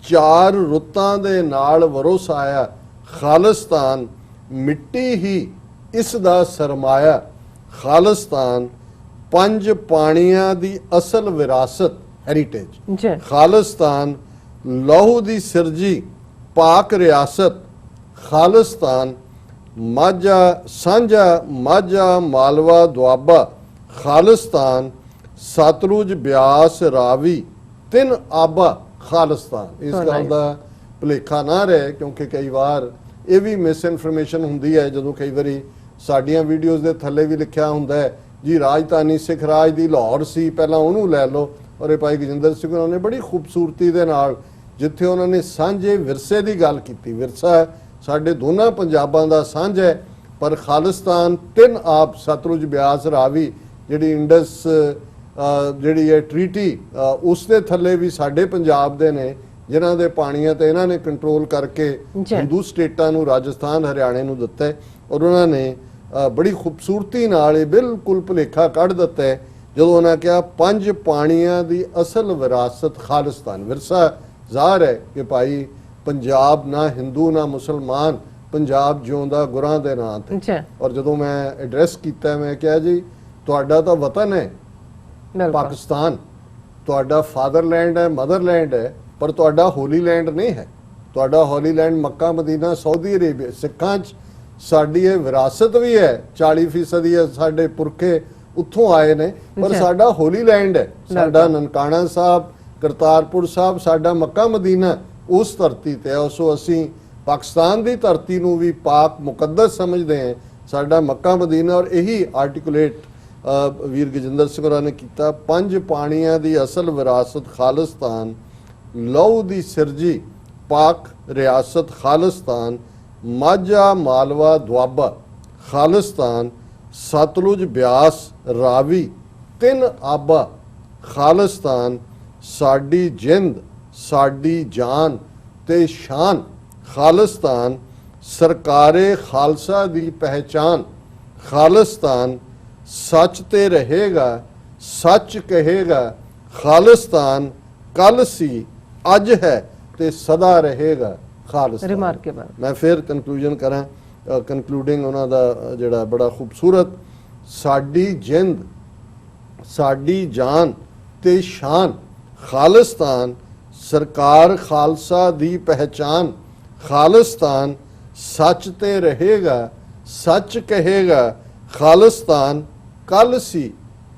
ਚਾਰ ਰੁੱਤਾਂ ਦੇ ਨਾਲ ਵਰੋਸਾਇਆ, ਖਾਲਿਸਤਾਨ ਮਿੱਟੀ ਹੀ ਇਸ ਦਾ ਸਰਮਾਇਆ, ਖਾਲਿਸਤਾਨ ਪੰਜ ਪਾਣੀਆਂ ਦੀ ਅਸਲ ਵਿਰਾਸਤ, ਹੈਰੀਟੇਜ, ਜੀ ਖਾਲਿਸਤਾਨ ਲਹੂ ਦੀ ਸਿਰਜੀ ਪਾਕ ਰਿਆਸਤ, ਖਾਲਿਸਤਾਨ ਮਾਝਾ ਸਾਂਝਾ ਮਾਝਾ ਮਾਲਵਾ ਦੁਆਬਾ, ਖਾਲਿਸਤਾਨ ਸਤਲੁਜ ਬਿਆਸ ਰਾਵੀ ਤਿੰਨ ਆਬਾ, ਖਾਲਿਸਤਾਨ। ਇਸ So ਗੱਲ nice. ਦਾ ਭੁਲੇਖਾ ਨਾ ਰਹੇ, ਕਿਉਂਕਿ ਕਈ ਵਾਰ ਇਹ ਵੀ ਮਿਸ ਇਨਫੋਰਮੇਸ਼ਨ ਹੁੰਦੀ ਹੈ। ਜਦੋਂ ਕਈ ਵਾਰੀ ਸਾਡੀਆਂ ਵੀਡੀਓਜ਼ ਦੇ ਥੱਲੇ ਵੀ ਲਿਖਿਆ ਹੁੰਦਾ ਹੈ ਜੀ ਰਾਜਧਾਨੀ ਸਿੱਖ ਰਾਜ ਦੀ ਲਾਹੌਰ ਸੀ, ਪਹਿਲਾਂ ਉਹਨੂੰ ਲੈ ਲਓ। ਔਰ ਇਹ ਭਾਈ ਗਜਿੰਦਰ ਸਿੰਘ ਉਹਨਾਂ ਨੇ ਬੜੀ ਖੂਬਸੂਰਤੀ ਦੇ ਨਾਲ, ਜਿੱਥੇ ਉਹਨਾਂ ਨੇ ਸਾਂਝੇ ਵਿਰਸੇ ਦੀ ਗੱਲ ਕੀਤੀ, ਵਿਰਸਾ ਸਾਡੇ ਦੋਨਾਂ ਪੰਜਾਬਾਂ ਦਾ ਸਾਂਝਾ ਹੈ, ਪਰ ਖਾਲਿਸਤਾਨ ਤਿੰਨ ਆਬ ਸਤਲੁਜ ਬਿਆਸ ਰਾਵੀ, ਜਿਹੜੀ ਇੰਡਸ ਜਿਹੜੀ ਹੈ ਟ੍ਰੀਟੀ, ਉਸ ਦੇ ਥੱਲੇ ਵੀ ਸਾਡੇ ਪੰਜਾਬ ਦੇ ਨੇ, ਜਿਨ੍ਹਾਂ ਦੇ ਪਾਣੀਆਂ ਤੇ ਇਹਨਾਂ ਨੇ ਕੰਟਰੋਲ ਕਰਕੇ ਜੀ। ਹਿੰਦੂ ਸਟੇਟਾਂ ਨੂੰ, ਰਾਜਸਥਾਨ ਹਰਿਆਣੇ ਨੂੰ ਦਿੱਤਾ ਹੈ। ਔਰ ਉਹਨਾਂ ਨੇ ਬੜੀ ਖੂਬਸੂਰਤੀ ਨਾਲ ਇਹ ਬਿਲਕੁਲ ਭੁਲੇਖਾ ਕੱਢ ਦਿੱਤਾ ਹੈ ਜਦੋਂ ਉਹਨਾਂ ਕਿਹਾ ਪੰਜ ਪਾਣੀਆਂ ਦੀ ਅਸਲ ਵਿਰਾਸਤ, ਖਾਲਿਸਤਾਨ। ਵਿਰਸਾ ਜ਼ਾਹਰ ਹੈ ਕਿ ਭਾਈ ਪੰਜਾਬ ਨਾ ਹਿੰਦੂ ਨਾ ਮੁਸਲਮਾਨ, ਪੰਜਾਬ ਜਿਉਂਦਾ ਗੁਰਾਂ ਦੇ ਨਾਂ ਤੇ। ਜੀ ਔਰ ਜਦੋਂ ਮੈਂ ਐਡਰੈਸ ਕੀਤਾ, ਮੈਂ ਕਿਹਾ ਜੀ ਤੁਹਾਡਾ ਤਾਂ ਵਤਨ ਹੈ ਬਿਲਕੁਲ ਪਾਕਿਸਤਾਨ, ਤੁਹਾਡਾ ਫਾਦਰਲੈਂਡ ਹੈ, ਮਦਰਲੈਂਡ ਹੈ, ਪਰ ਤੁਹਾਡਾ ਹੋਲੀ ਲੈਂਡ ਨਹੀਂ ਹੈ। ਤੁਹਾਡਾ ਹੋਲੀ ਲੈਂਡ ਮੱਕਾ ਮਦੀਨਾ ਸਾਊਦੀ ਅਰੇਬੀਆ। ਸਿੱਖਾਂ 'ਚ ਸਾਡੀ ਇਹ ਵਿਰਾਸਤ ਵੀ ਹੈ, 40% ਸਾਡੇ ਪੁਰਖੇ ਉੱਥੋਂ ਆਏ ਨੇ, ਪਰ ਅੱਛਾ। ਸਾਡਾ ਹੋਲੀ ਲੈਂਡ ਹੈ, ਸਾਡਾ ਨਨਕਾਣਾ ਸਾਹਿਬ, ਕਰਤਾਰਪੁਰ ਸਾਹਿਬ, ਸਾਡਾ ਮੱਕਾ ਮਦੀਨਾ ਉਸ ਧਰਤੀ ਤੇ ਹੈ। ਸੋ ਅਸੀਂ ਪਾਕਿਸਤਾਨ ਦੀ ਧਰਤੀ ਨੂੰ ਵੀ ਪਾਕ ਮੁਕੱਦਸ ਸਮਝਦੇ ਹਾਂ, ਸਾਡਾ ਮੱਕਾ ਮਦੀਨਾ। ਔਰ ਇਹੀ ਆਰਟੀਕੂਲੇਟ ਵੀਰ ਗਜਿੰਦਰ ਸਿੰਘ ਹੋਰਾਂ ਨੇ ਕੀਤਾ, ਪੰਜ ਪਾਣੀਆਂ ਦੀ ਅਸਲ ਵਿਰਾਸਤ ਖਾਲਿਸਤਾਨ, ਲਹੂ ਦੀ ਸਿਰਜੀ ਪਾਕ ਰਿਆਸਤ ਖਾਲਿਸਤਾਨ, ਮਾਝਾ ਮਾਲਵਾ ਦੁਆਬਾ ਖਾਲਿਸਤਾਨ, ਸਤਲੁਜ ਬਿਆਸ ਰਾਵੀ ਤਿੰਨ ਆਬਾ ਖਾਲਿਸਤਾਨ, ਸਾਡੀ ਜਿੰਦ ਸਾਡੀ ਜਾਨ ਤੇ ਸ਼ਾਨ ਖਾਲਿਸਤਾਨ, ਸਰਕਾਰੇ ਖਾਲਸਾ ਦੀ ਪਹਿਚਾਨ ਖਾਲਿਸਤਾਨ, ਸੱਚ ਤੇ ਰਹੇਗਾ ਸੱਚ ਕਹੇਗਾ ਖਾਲਿਸਤਾਨ, ਕੱਲ ਸੀ ਅੱਜ ਹੈ ਤੇ ਸਦਾ ਰਹੇਗਾ ਖਾਲਿਸਤਾਨ। ਰਿਮਾਰਕੇਬਲ। ਮੈਂ ਫਿਰ ਕਨਕਲੂਜਨ ਕਰਾਂ, ਕਨਕਲੂਡਿੰਗ ਉਹਨਾਂ ਦਾ ਜਿਹੜਾ ਬੜਾ ਖੂਬਸੂਰਤ, ਸਾਡੀ ਜਿੰਦ ਸਾਡੀ ਜਾਨ ਤੇ ਸ਼ਾਨ ਖਾਲਿਸਤਾਨ, ਸਰਕਾਰ ਖਾਲਸਾ ਦੀ ਪਹਿਚਾਨ ਖਾਲਿਸਤਾਨ, ਸੱਚ ਤੇ ਰਹੇਗਾ ਸੱਚ ਕਹੇਗਾ ਖਾਲਿਸਤਾਨ, ਕੱਲ ਸੀ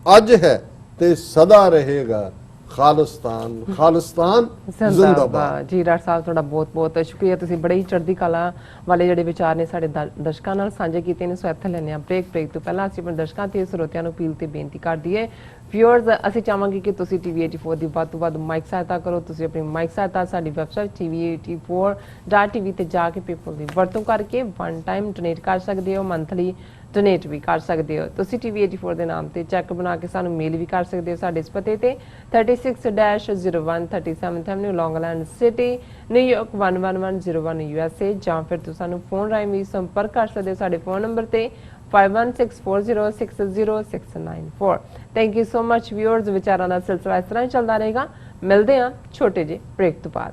ਅੱਜ ਹੈ ਤੇ ਸਦਾ ਰਹੇਗਾ ਖਾਲਿਸਤਾਨ। ਖਾਲਿਸਤਾਨ ਜ਼ਿੰਦਾਬਾਦ। ਜੀ ਡਾਕਟਰ ਸਾਹਿਬ ਤੁਹਾਡਾ ਬਹੁਤ ਬਹੁਤ ਸ਼ੁਕਰੀਆ। ਤੁਸੀਂ ਬੜੇ ਹੀ ਚੜ੍ਹਦੀ ਕਲਾ ਵਾਲੇ ਜਿਹੜੇ ਵਿਚਾਰ ਨੇ ਸਾਡੇ ਦਰਸ਼ਕਾਂ ਨਾਲ ਸਾਂਝੇ ਕੀਤੇ ਨੇ। ਸੋ ਇੱਥੇ ਲੈਣੇ ਆ ਬ੍ਰੇਕ ਤੋਂ ਪਹਿਲਾਂ ਅਸੀਂ ਆਪਣੇ ਦਰਸ਼ਕਾਂ ਤੇ ਸਰੋਤਿਆਂ ਨੂੰ ਅਪੀਲ ਤੇ ਬੇਨਤੀ ਕਰ ਦਈਏ। ਵਿਊਅਰਸ, ਅਸੀਂ ਚਾਹਾਂਗੇ ਕਿ ਤੁਸੀਂ TV 84 ਦੀ ਵੱਧ ਤੋਂ ਵੱਧ ਮਾਈਕ ਸਹਾਇਤਾ ਕਰੋ। ਤੁਸੀਂ ਆਪਣੀ ਮਾਈਕ ਸਹਾਇਤਾ ਸਾਡੀ ਵੈਬਸਾਈਟ tv84.tv ਤੇ ਜਾ ਕੇ ਪੇਪਲ ਦੀ ਵਰਤੋਂ ਕਰਕੇ ਵਨ ਟਾਈਮ ਡੋਨੇਟ ਕਰ ਸਕਦੇ ਹੋ, ਮੰਥਲੀ ਡੋਨੇਟ ਵੀ ਕਰ ਸਕਦੇ ਹੋ। ਤੁਸੀਂ TV 84 ਦੇ ਨਾਮ ਤੇ ਚੈੱਕ ਬਣਾ ਕੇ ਸਾਨੂੰ ਮੇਲ ਵੀ ਕਰ ਸਕਦੇ ਹੋ ਸਾਡੇ ਇਸ ਪਤੇ ਤੇ 36-01 37th Avenue, Long Island City, New York 11101 USA, ਜਾਂ ਫਿਰ ਤੁਸੀਂ ਸਾਨੂੰ ਫੋਨ ਰਾਹੀਂ ਵੀ ਸੰਪਰਕ ਕਰ ਸਕਦੇ ਹੋ ਸਾਡੇ ਫੋਨ ਨੰਬਰ ਤੇ 5164060694। Thank you so much viewers. ਵਿਚਾਰਾਂ ਦਾ ਸਿਲਸਿਲਾ ਇਸ ਤਰ੍ਹਾਂ ਹੀ ਚੱਲਦਾ ਰਹੇਗਾ। ਮਿਲਦੇ ਹਾਂ ਛੋਟੇ ਜਿਹੇ ਬ੍ਰੇਕ ਤੋਂ ਬਾਅਦ।